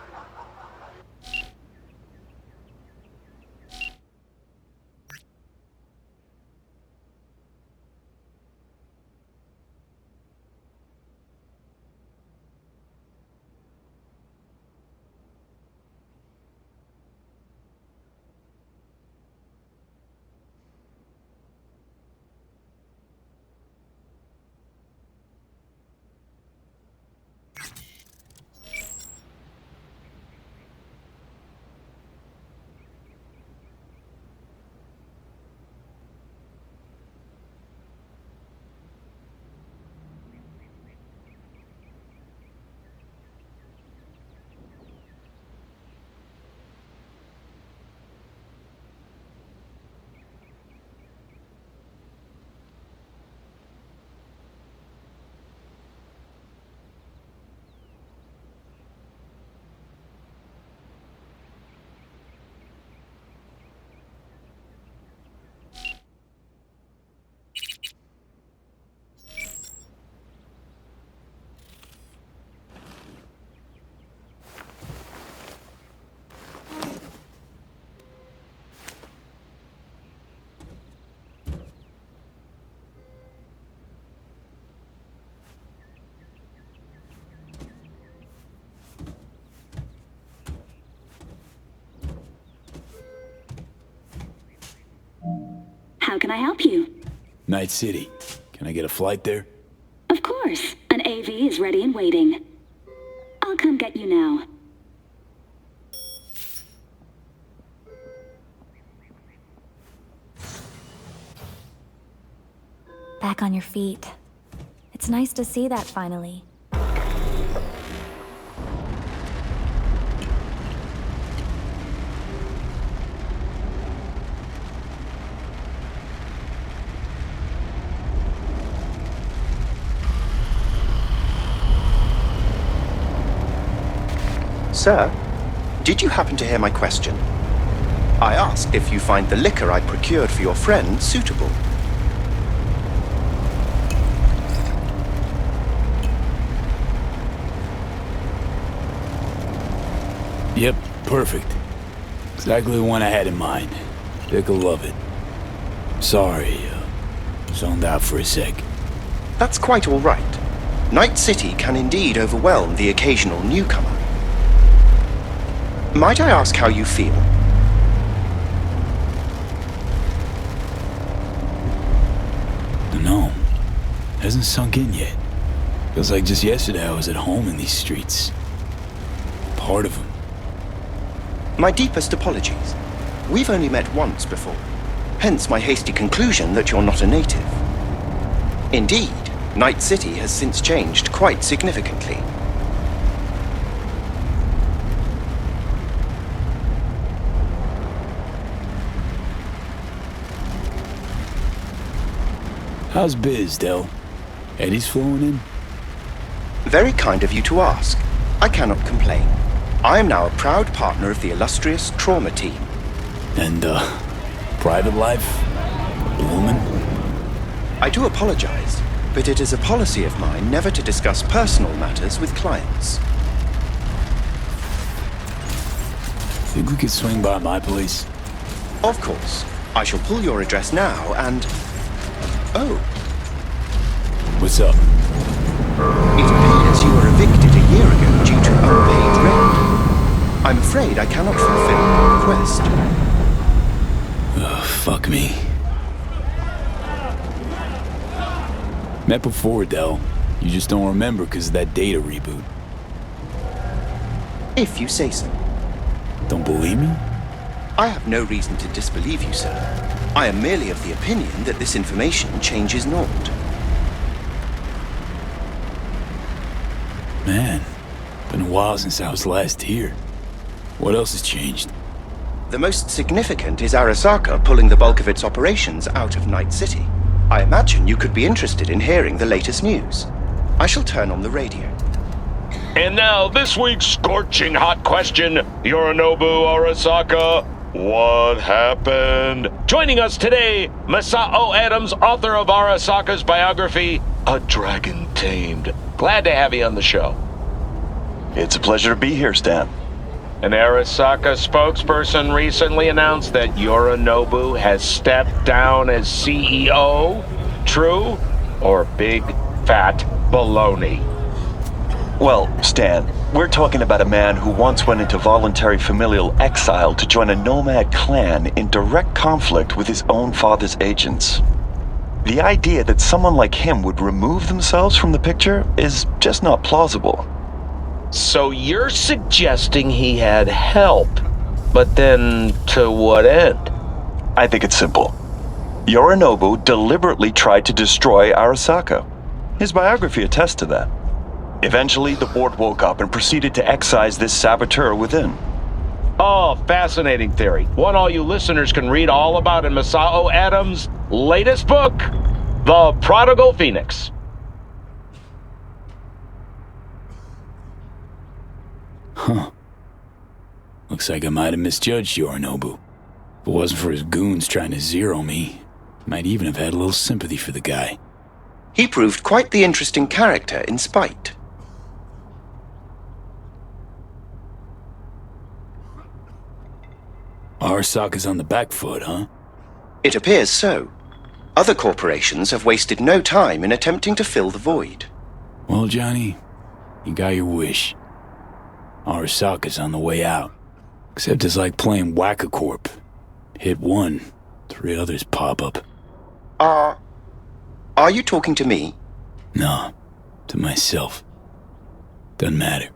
How can I help you? Night City. Can I get a flight there? Of course. An AV is ready and waiting. I'll come get you now. Back on your feet. It's nice to see that finally. Sir, did you happen to hear my question? I asked if you find the liquor I procured for your friend suitable. Yep, perfect. Exactly the one I had in mind. Dick'll love it. Sorry, zoned out for a sec. That's quite all right. Night City can indeed overwhelm the occasional newcomer. Might I ask how you feel? No, hasn't sunk in yet. Feels like just yesterday I was at home in these streets. Part of them. My deepest apologies. We've only met once before, hence my hasty conclusion that you're not a native. Indeed, Night City has since changed quite significantly. How's biz, Del? Eddie's flowing in? Very kind of you to ask. I cannot complain. I am now a proud partner of the illustrious Trauma Team. And, private life? Blooming? I do apologize, but it is a policy of mine never to discuss personal matters with clients. Think we could swing by my place? Of course. I shall pull your address now and... Oh. What's up? It appears you were evicted a year ago due to unpaid rent. I'm afraid I cannot fulfill your request. Oh, fuck me. Met before, Del. You just don't remember because of that data reboot. If you say so. Don't believe me? I have no reason to disbelieve you, sir. I am merely of the opinion that this information changes naught. Man, been a while since I was last here. What else has changed? The most significant is Arasaka pulling the bulk of its operations out of Night City. I imagine you could be interested in hearing the latest news. I shall turn on the radio. And now, this week's scorching hot question, Yorinobu Arasaka, what happened? Joining us today, Masao Adams, author of Arasaka's biography, A Dragon Tamed. Glad to have you on the show. It's a pleasure to be here, Stan. An Arasaka spokesperson recently announced that Yorinobu has stepped down as CEO. True or big fat baloney? Well, Stan, we're talking about a man who once went into voluntary familial exile to join a nomad clan in direct conflict with his own father's agents. The idea that someone like him would remove themselves from the picture is just not plausible. So you're suggesting he had help, but then to what end? I think it's simple. Yorinobu deliberately tried to destroy Arasaka. His biography attests to that. Eventually, the board woke up and proceeded to excise this saboteur within. Oh, fascinating theory. One all you listeners can read all about in Masao Adams' latest book, The Prodigal Phoenix. Huh. Looks like I might have misjudged Yorinobu. If it wasn't for his goons trying to zero me, I might even have had a little sympathy for the guy. He proved quite the interesting character in spite. Arasaka's on the back foot, huh? It appears so. Other corporations have wasted no time in attempting to fill the void. Well, Johnny, you got your wish. Arasaka's on the way out. Except it's like playing Whack-A-Corp. Hit one, 3 others pop up. Are you talking to me? No, to myself. Doesn't matter.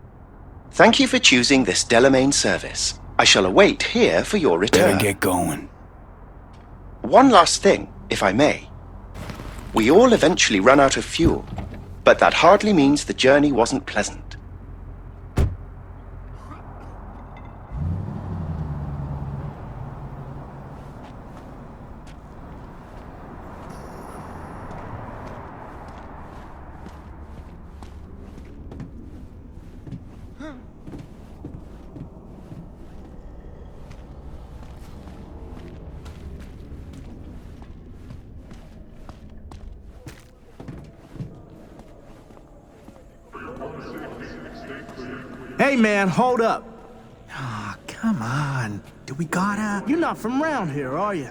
Thank you for choosing this Delamain service. I shall await here for your return. Better get going. One last thing, if I may. We all eventually run out of fuel, but that hardly means the journey wasn't pleasant. Hey man, hold up. Ah, come on. Do we gotta? You're not from around here, are you?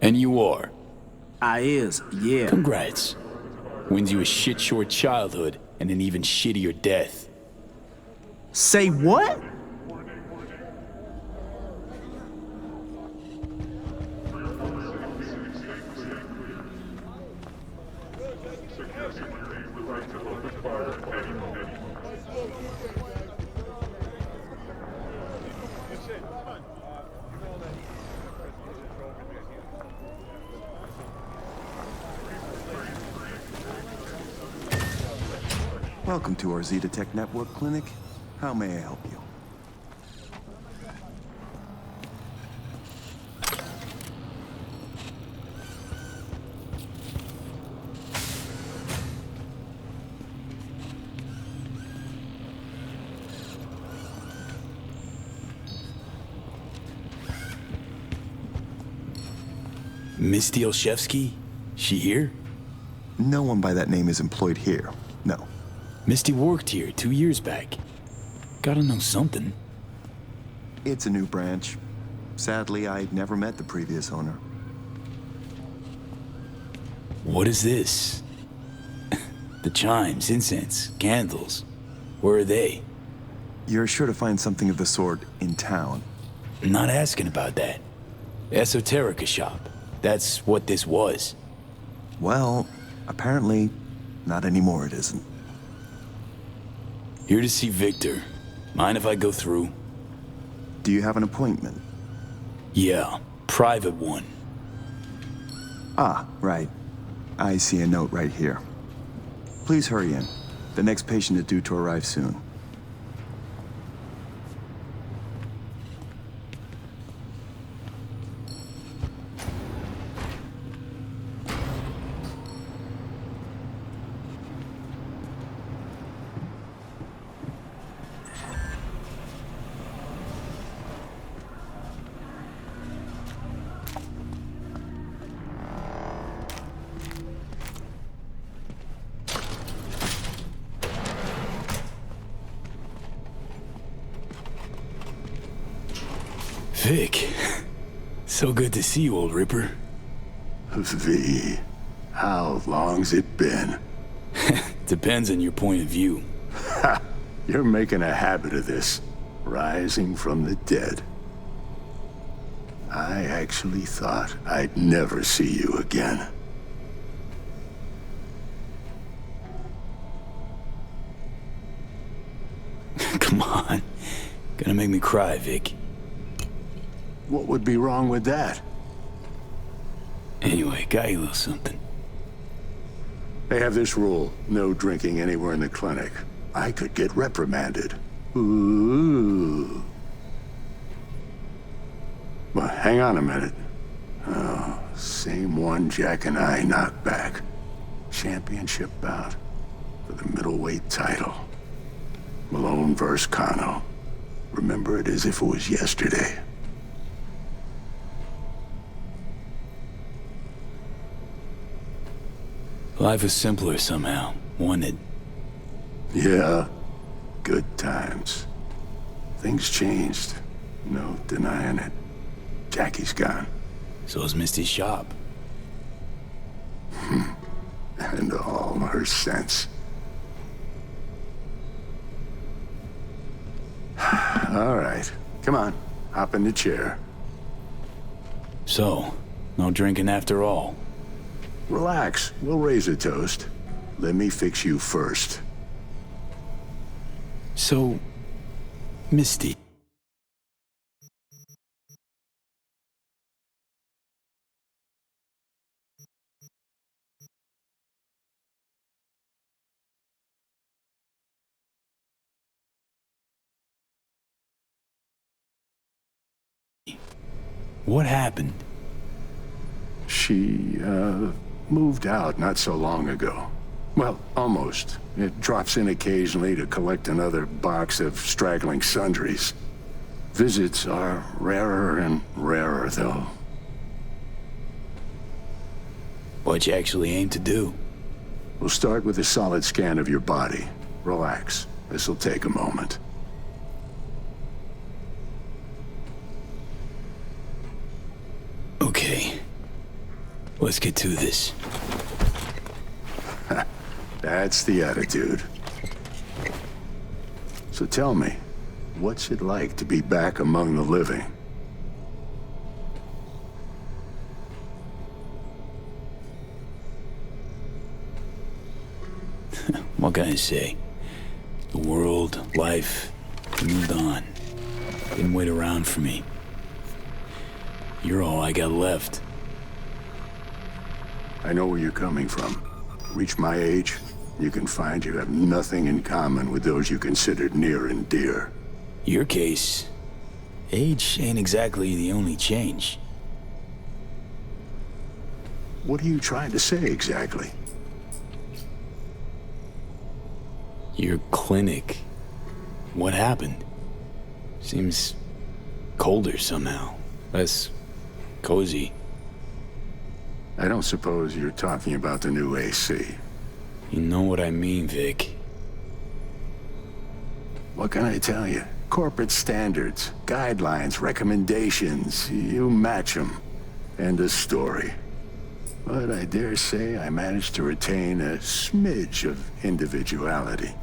And you are. I is, yeah. Congrats. Wins you a shit-short childhood and an even shittier death. Say what? Welcome to our Zetatech Network Clinic. How may I help you? Misty Olszewski? She here? No one by that name is employed here. No. Misty worked here 2 years back. Gotta know something. It's a new branch. Sadly, I never met the previous owner. What is this? The chimes, incense, candles. Where are they? You're sure to find something of the sort in town. I'm not asking about that. Esoterica shop. That's what this was. Well, apparently, not anymore it isn't. Here to see Victor. Mind if I go through? Do you have an appointment? Yeah, private one. Ah, right. I see a note right here. Please hurry in. The next patient is due to arrive soon. Vic. So good to see you, old Ripper. V, how long's it been? Depends on your point of view. Ha! You're making a habit of this. Rising from the dead. I actually thought I'd never see you again. Come on. Gonna make me cry, Vic. What would be wrong with that? Anyway, got you a little something. They have this rule, no drinking anywhere in the clinic. I could get reprimanded. Ooh. Well, hang on a minute. Oh, same one Jack and I knocked back. Championship bout for the middleweight title. Malone versus Kano. Remember it as if it was yesterday. Life was simpler somehow, wasn't it? Yeah, good times. Things changed. No denying it. Jackie's gone. So's Misty's shop. And all her sense. All right, come on, hop in the chair. So, no drinking after all. Relax. We'll raise a toast. Let me fix you first. So, Misty. What happened? She, moved out not so long ago. Well, almost. It drops in occasionally to collect another box of straggling sundries. Visits are rarer and rarer, though. What you actually aim to do? We'll start with a solid scan of your body. Relax. This'll take a moment. Okay. Let's get to this. That's the attitude. So tell me, what's it like to be back among the living? What can I say? The world, life, moved on. Didn't wait around for me. You're all I got left. I know where you're coming from. Reach my age, you can find you have nothing in common with those you considered near and dear. Your case, age ain't exactly the only change. What are you trying to say exactly? Your clinic. What happened? Seems colder somehow. Less cozy. I don't suppose you're talking about the new AC. You know what I mean, Vic. What can I tell you? Corporate standards, guidelines, recommendations, you match them. End of story. But I dare say I managed to retain a smidge of individuality.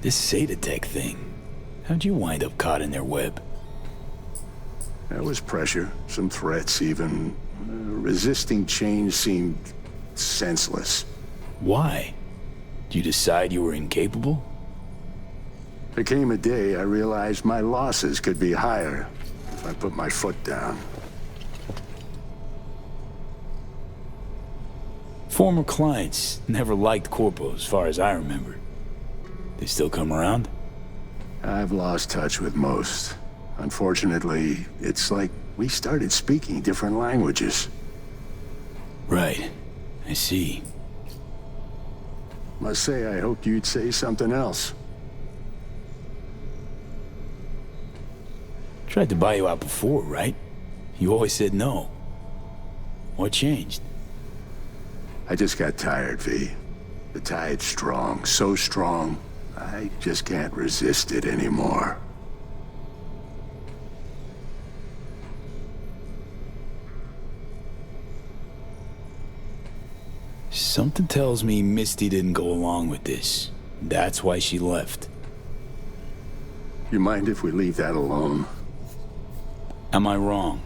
This Zetatech thing. How'd you wind up caught in their web? There was pressure, some threats even. Resisting change seemed senseless. Why? Did you decide you were incapable? There came a day I realized my losses could be higher if I put my foot down. Former clients never liked Corpo, as far as I remember. They still come around? I've lost touch with most. Unfortunately, it's like we started speaking different languages. Right. I see. Must say I hoped you'd say something else. Tried to buy you out before, right? You always said no. What changed? I just got tired, V. The tide's strong, so strong, I just can't resist it anymore. Something tells me Misty didn't go along with this. That's why she left. You mind if we leave that alone? Am I wrong?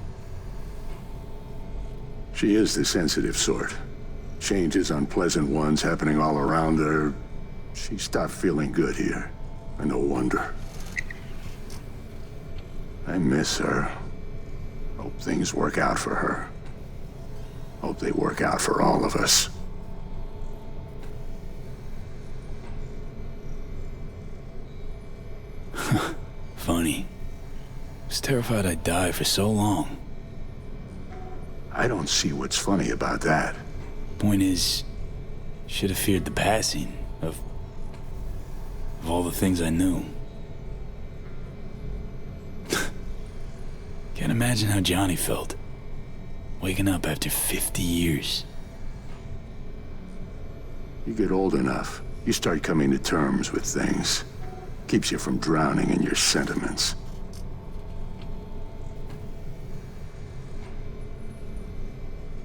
She is the sensitive sort. Changes, unpleasant ones happening all around her. She stopped feeling good here. And no wonder. I miss her. Hope things work out for her. Hope they work out for all of us. Funny. Was terrified I'd die for so long. I don't see what's funny about that. Point is, should have feared the passing of all the things I knew. Can't imagine how Johnny felt. Waking up after 50 years. You get old enough, you start coming to terms with things. Keeps you from drowning in your sentiments.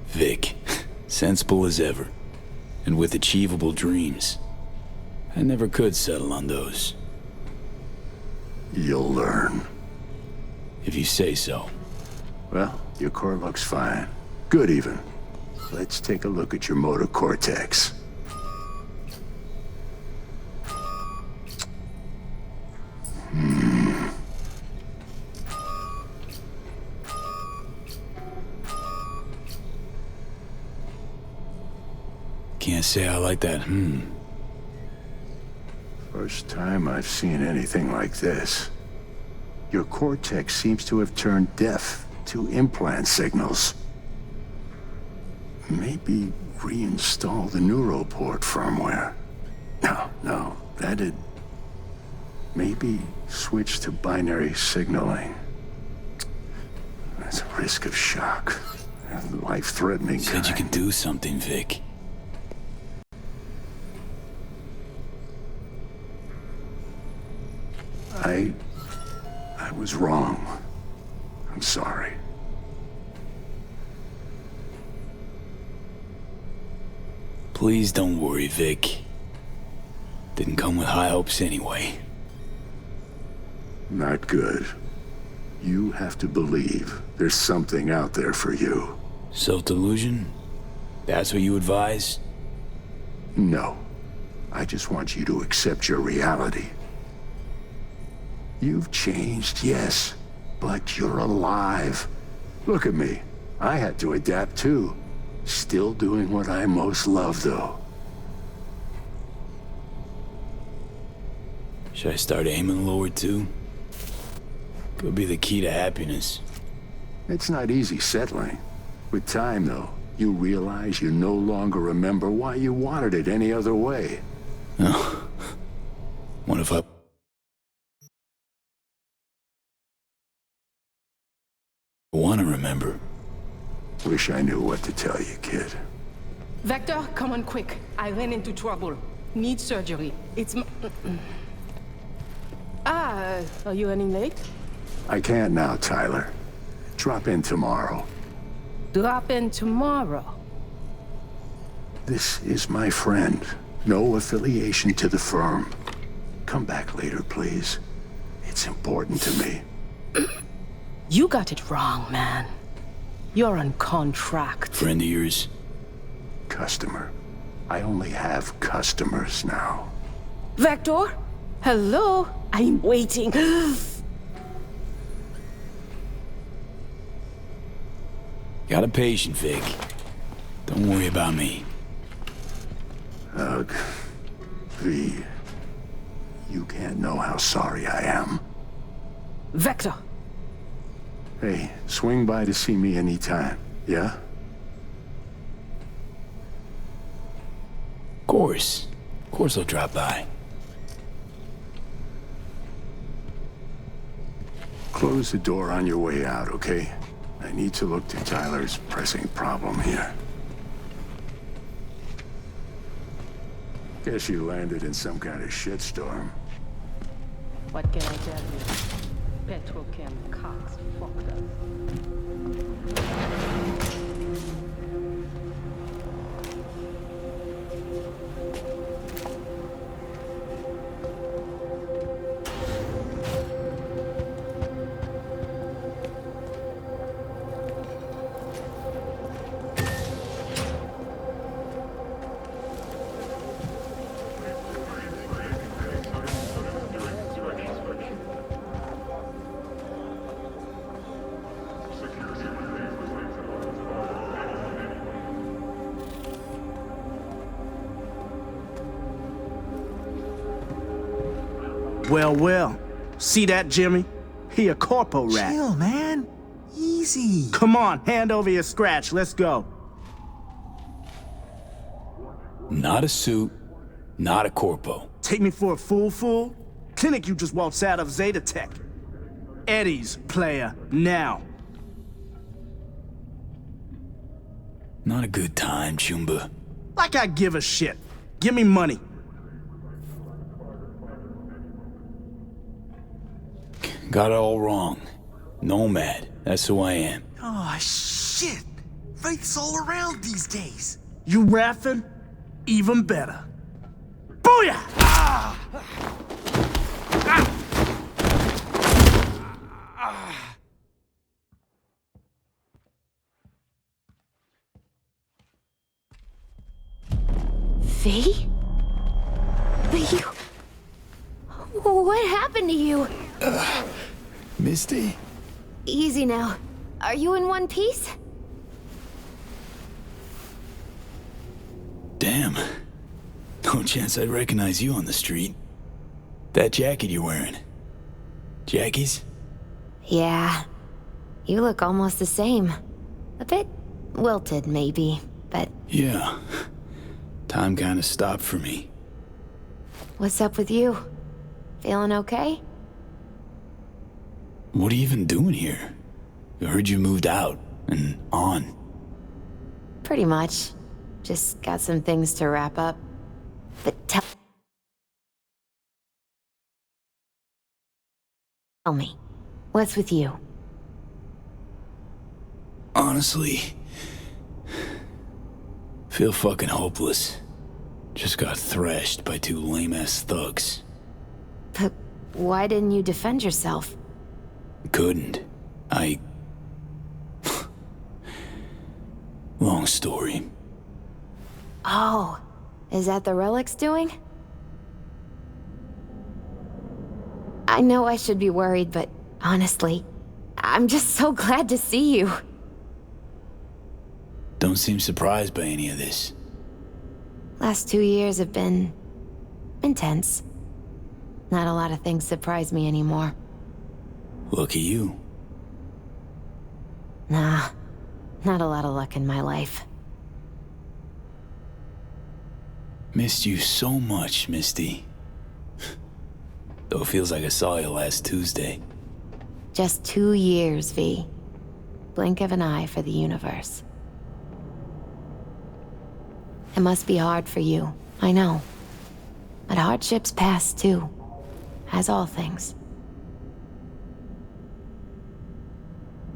Vic, sensible as ever, and with achievable dreams. I never could settle on those. You'll learn. If you say so. Well, your core looks fine. Good, even. Let's take a look at your motor cortex. Can't say I like that, First time I've seen anything like this. Your cortex seems to have turned deaf to implant signals. Maybe reinstall the neuroport firmware. No, that'd... Maybe switch to binary signaling. That's a risk of shock. Life-threatening kind. Said you can do something, Vic. I was wrong. I'm sorry. Please don't worry, Vic. Didn't come with high hopes anyway. Not good. You have to believe there's something out there for you. Self-delusion? That's what you advise? No. I just want you to accept your reality. You've changed, yes, but you're alive. Look at me. I had to adapt too. Still doing what I most love, though. Should I start aiming lower too? Could be the key to happiness. It's not easy settling. With time, though, you realize you no longer remember why you wanted it any other way. Oh. What if I... want to remember? Wish I knew what to tell you, kid. Vector, come on quick. I ran into trouble. Need surgery. It's are you running late? I can't now, Tyler. Drop in tomorrow. Drop in tomorrow. This is my friend. No affiliation to the firm. Come back later, please. It's important to me. You got it wrong, man. You're on contract. Friend of yours? Customer. I only have customers now. Vector? Hello? I'm waiting. Got a patient, Vic. Don't worry about me. Ugh. V. You can't know how sorry I am. Vector! Hey, swing by to see me anytime, yeah? Of course I'll drop by. Close the door on your way out, okay? I need to look to Tyler's pressing problem here. Guess you landed in some kind of shitstorm. What can I tell you? Petrochem cocks fucked us. Well. See that, Jimmy? He a corpo rat. Chill, man. Easy. Come on, hand over your scratch. Let's go. Not a suit, not a corpo. Take me for a fool? Clinic you just waltzed out of Zeta Tech. Eddie's player, now. Not a good time, Chumba. Like I give a shit. Give me money. Got it all wrong. Nomad, that's who I am. Oh, shit. Faith's all around these days. You raffing? Even better. Booyah! V? But you... What happened to you? Misty? Easy now. Are you in one piece? Damn. No chance I'd recognize you on the street. That jacket you're wearing. Jackie's? Yeah. You look almost the same. A bit wilted, maybe, but... Yeah. Time kinda stopped for me. What's up with you? Feeling okay? What are you even doing here? I heard you moved out and on. Pretty much. Just got some things to wrap up. But tell me, what's with you? Honestly, feel fucking hopeless. Just got thrashed by two lame-ass thugs. But why didn't you defend yourself? Couldn't. Long story. Oh, is that the Relic's doing? I know I should be worried, but honestly, I'm just so glad to see you. Don't seem surprised by any of this. Last 2 years have been intense. Not a lot of things surprise me anymore. Lucky you. Nah, not a lot of luck in my life. Missed you so much, Misty. Though it feels like I saw you last Tuesday. Just 2 years, V. Blink of an eye for the universe. It must be hard for you, I know. But hardships pass too, as all things.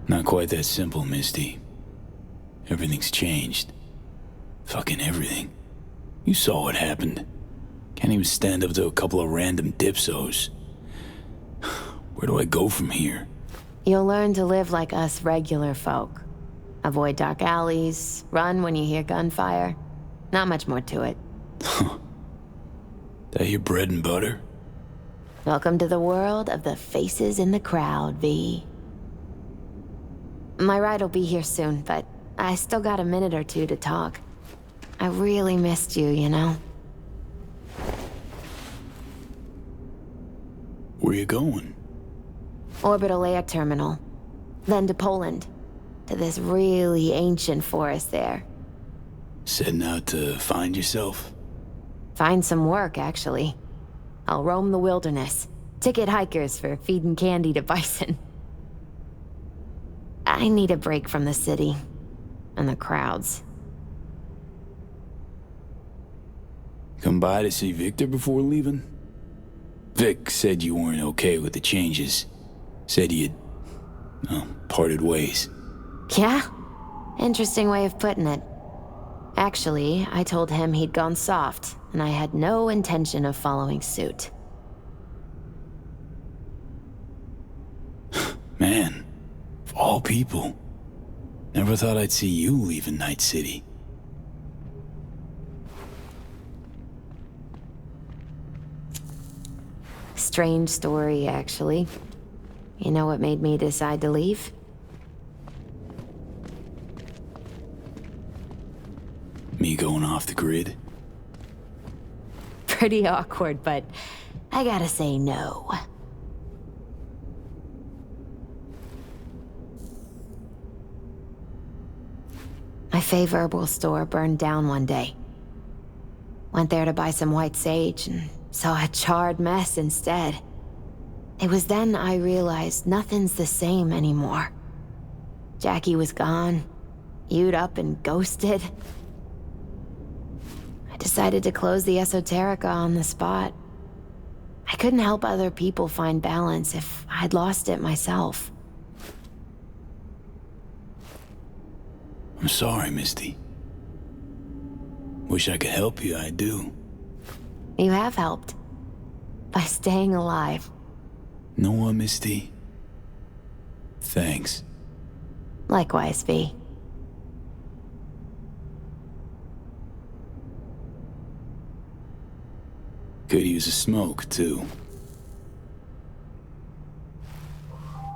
Not quite that simple, Misty. Everything's changed. Fucking everything. You saw what happened. Can't even stand up to a couple of random dipsos. Where do I go from here? You'll learn to live like us regular folk. Avoid dark alleys, run when you hear gunfire. Not much more to it. That your bread and butter? Welcome to the world of the faces in the crowd, V. My ride will be here soon, but I still got a minute or two to talk. I really missed you, you know? Where you going? Orbital air terminal. Then to Poland. To this really ancient forest there. Setting out to find yourself? Find some work, actually. I'll roam the wilderness. Ticket hikers for feeding candy to bison. I need a break from the city. And the crowds. Come by to see Victor before leaving? Vic said you weren't okay with the changes. Said you'd, parted ways. Yeah? Interesting way of putting it. Actually, I told him he'd gone soft, and I had no intention of following suit. Man, of all people, never thought I'd see you leaving Night City. Strange story, actually. You know what made me decide to leave? Me going off the grid? Pretty awkward, but I gotta say no. My Fey herbal store burned down one day. Went there to buy some white sage and saw a charred mess instead. It was then I realized nothing's the same anymore. Jackie was gone, you'd up and ghosted. I decided to close the esoterica on the spot. I couldn't help other people find balance if I'd lost it myself. I'm sorry, Misty. Wish I could help you, I do. You have helped. By staying alive. Know what, Misty? Thanks. Likewise, V. Could use a smoke, too.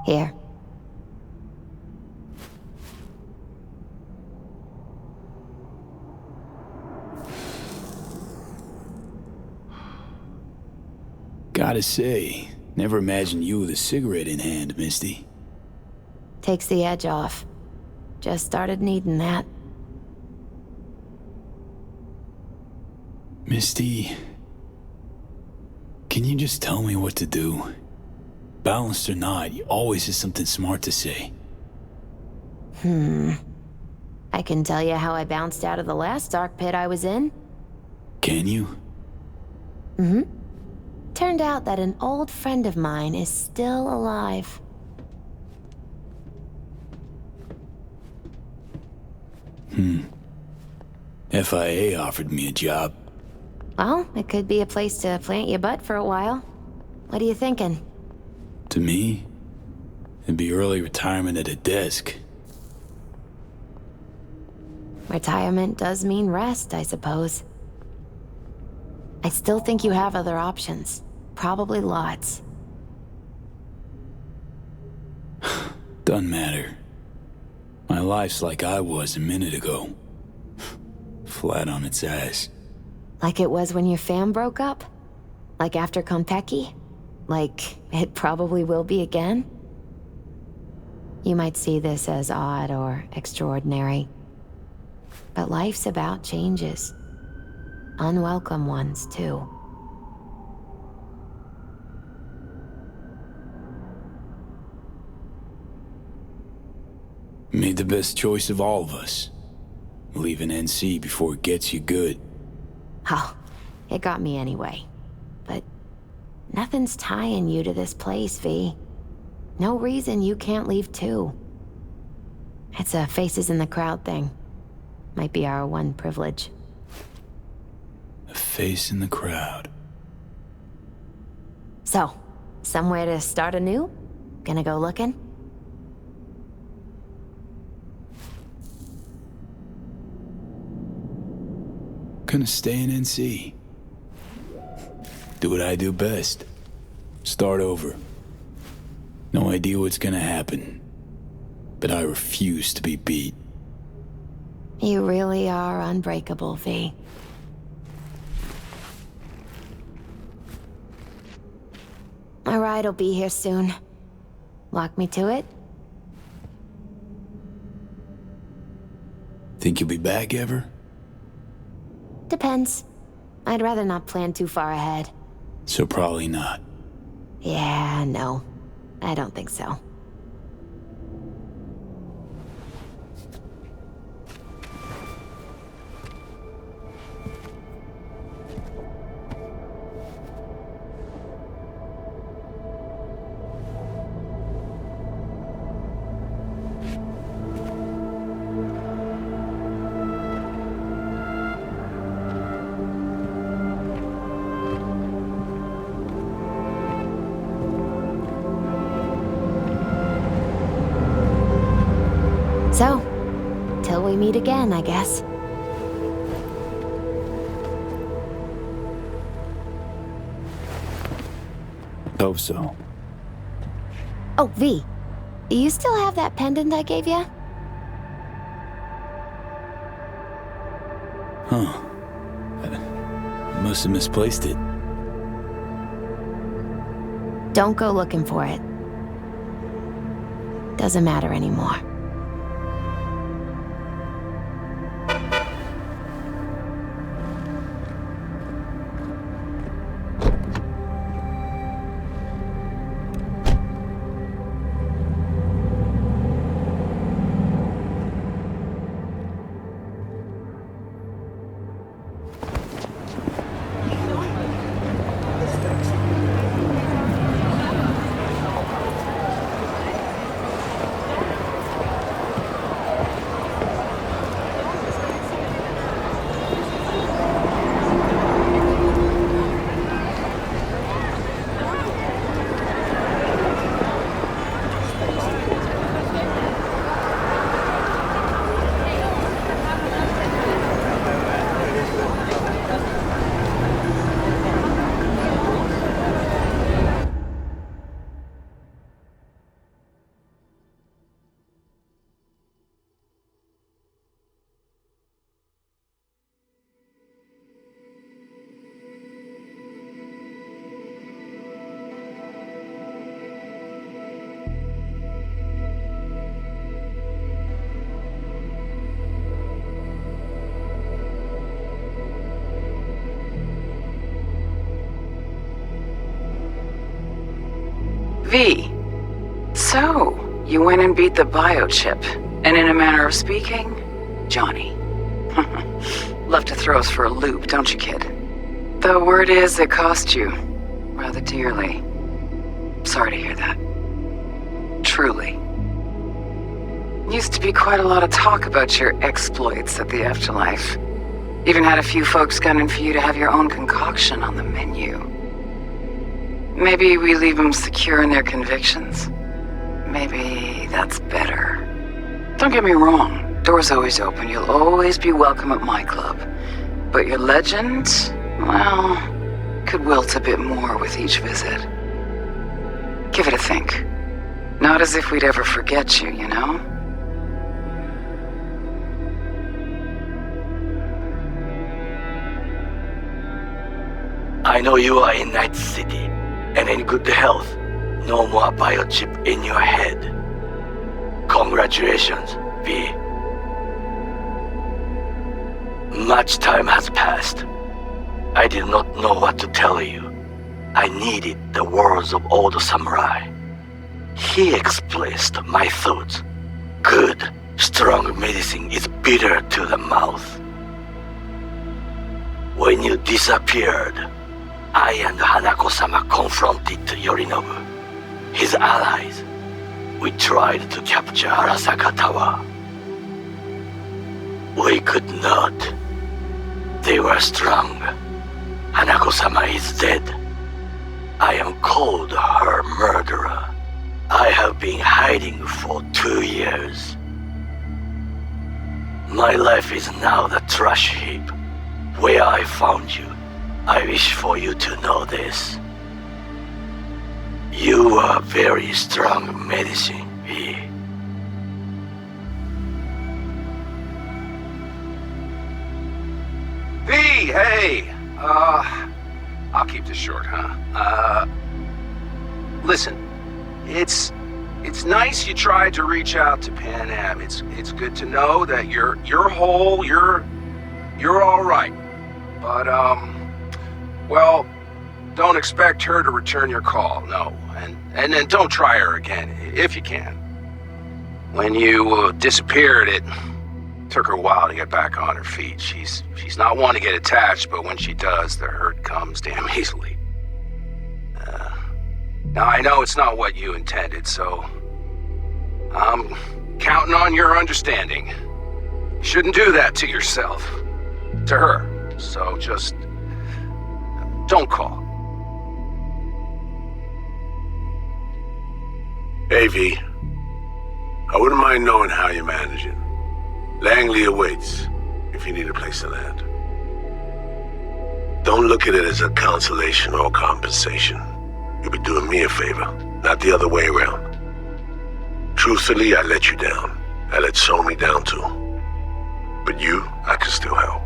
Here. Gotta say, never imagined you with a cigarette in hand, Misty. Takes the edge off. Just started needing that. Misty, can you just tell me what to do? Balanced or not, you always have something smart to say. I can tell you how I bounced out of the last dark pit I was in. Can you? Turned out that an old friend of mine is still alive. FIA offered me a job. Well, it could be a place to plant your butt for a while. What are you thinking? To me, it'd be early retirement at a desk. Retirement does mean rest, I suppose. I still think you have other options. Probably lots. Doesn't matter. My life's like I was a minute ago. Flat on its ass. Like it was when your fam broke up? Like after Konpeki? Like it probably will be again? You might see this as odd or extraordinary. But life's about changes. Unwelcome ones, too. Made the best choice of all of us. Leaving NC before it gets you good. Oh, it got me anyway. But nothing's tying you to this place, V. No reason you can't leave too. It's a faces in the crowd thing. Might be our one privilege. A face in the crowd. So, somewhere to start anew? Gonna go looking? Gonna stay in NC. Do what I do best. Start over. No idea what's gonna happen. But I refuse to be beat. You really are unbreakable, V. My ride will be here soon. Walk me to it? Think you'll be back ever? Depends. I'd rather not plan too far ahead. So probably not. Yeah, no. I don't think so. So, till we meet again, I guess. Hope so. Oh, V. Do you still have that pendant I gave you? Huh. I must have misplaced it. Don't go looking for it. Doesn't matter anymore. V. So, you went and beat the biochip. And in a manner of speaking, Johnny. Love to throw us for a loop, don't you, kid? The word is it cost you. Rather dearly. Sorry to hear that. Truly. Used to be quite a lot of talk about your exploits at the afterlife. Even had a few folks gunning for you to have your own concoction on the menu. Maybe we leave them secure in their convictions. Maybe that's better. Don't get me wrong, door's always open. You'll always be welcome at my club. But your legend, well, could wilt a bit more with each visit. Give it a think. Not as if we'd ever forget you, you know? I know you are in Night City, and in good health. No more biochip in your head. Congratulations, V. Much time has passed. I did not know what to tell you. I needed the words of old samurai. He expressed my thoughts. Good, strong medicine is bitter to the mouth. When you disappeared, I and Hanako-sama confronted Yorinobu, his allies. We tried to capture Arasaka Tower. We could not. They were strong. Hanako-sama is dead. I am called her murderer. I have been hiding for 2 years. My life is now the trash heap. Where I found you, I wish for you to know this. You are very strong medicine, V. V, hey! I'll keep this short, huh? Listen, it's nice you tried to reach out to Pan Am. It's good to know that you're whole, you're all right. But, well, don't expect her to return your call, no. And then don't try her again, if you can. When you disappeared, it took her a while to get back on her feet. She's not one to get attached, but when she does, the hurt comes damn easily. Now, I know it's not what you intended, so I'm counting on your understanding. You shouldn't do that to yourself, to her. So just don't call. Hey, V. I wouldn't mind knowing how you're managing. Langley awaits, if you need a place to land. Don't look at it as a consolation or compensation. You'll be doing me a favor, not the other way around. Truthfully, I let you down. I let Somi down too. But you, I can still help.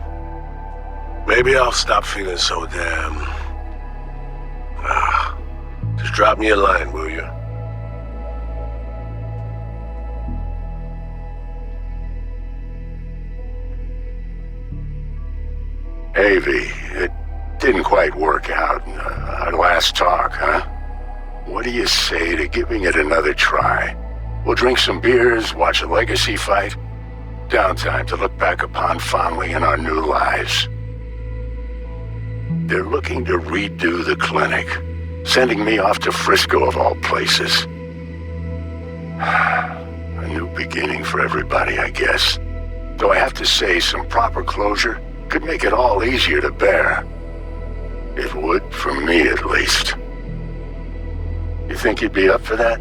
Maybe I'll stop feeling so damn... just drop me a line, will you? Hey, V, it didn't quite work out in our last talk, huh? What do you say to giving it another try? We'll drink some beers, watch a legacy fight. Downtime to look back upon fondly in our new lives. They're looking to redo the clinic, sending me off to Frisco of all places. A new beginning for everybody, I guess. Though I have to say, some proper closure could make it all easier to bear. It would, for me at least. You think you'd be up for that?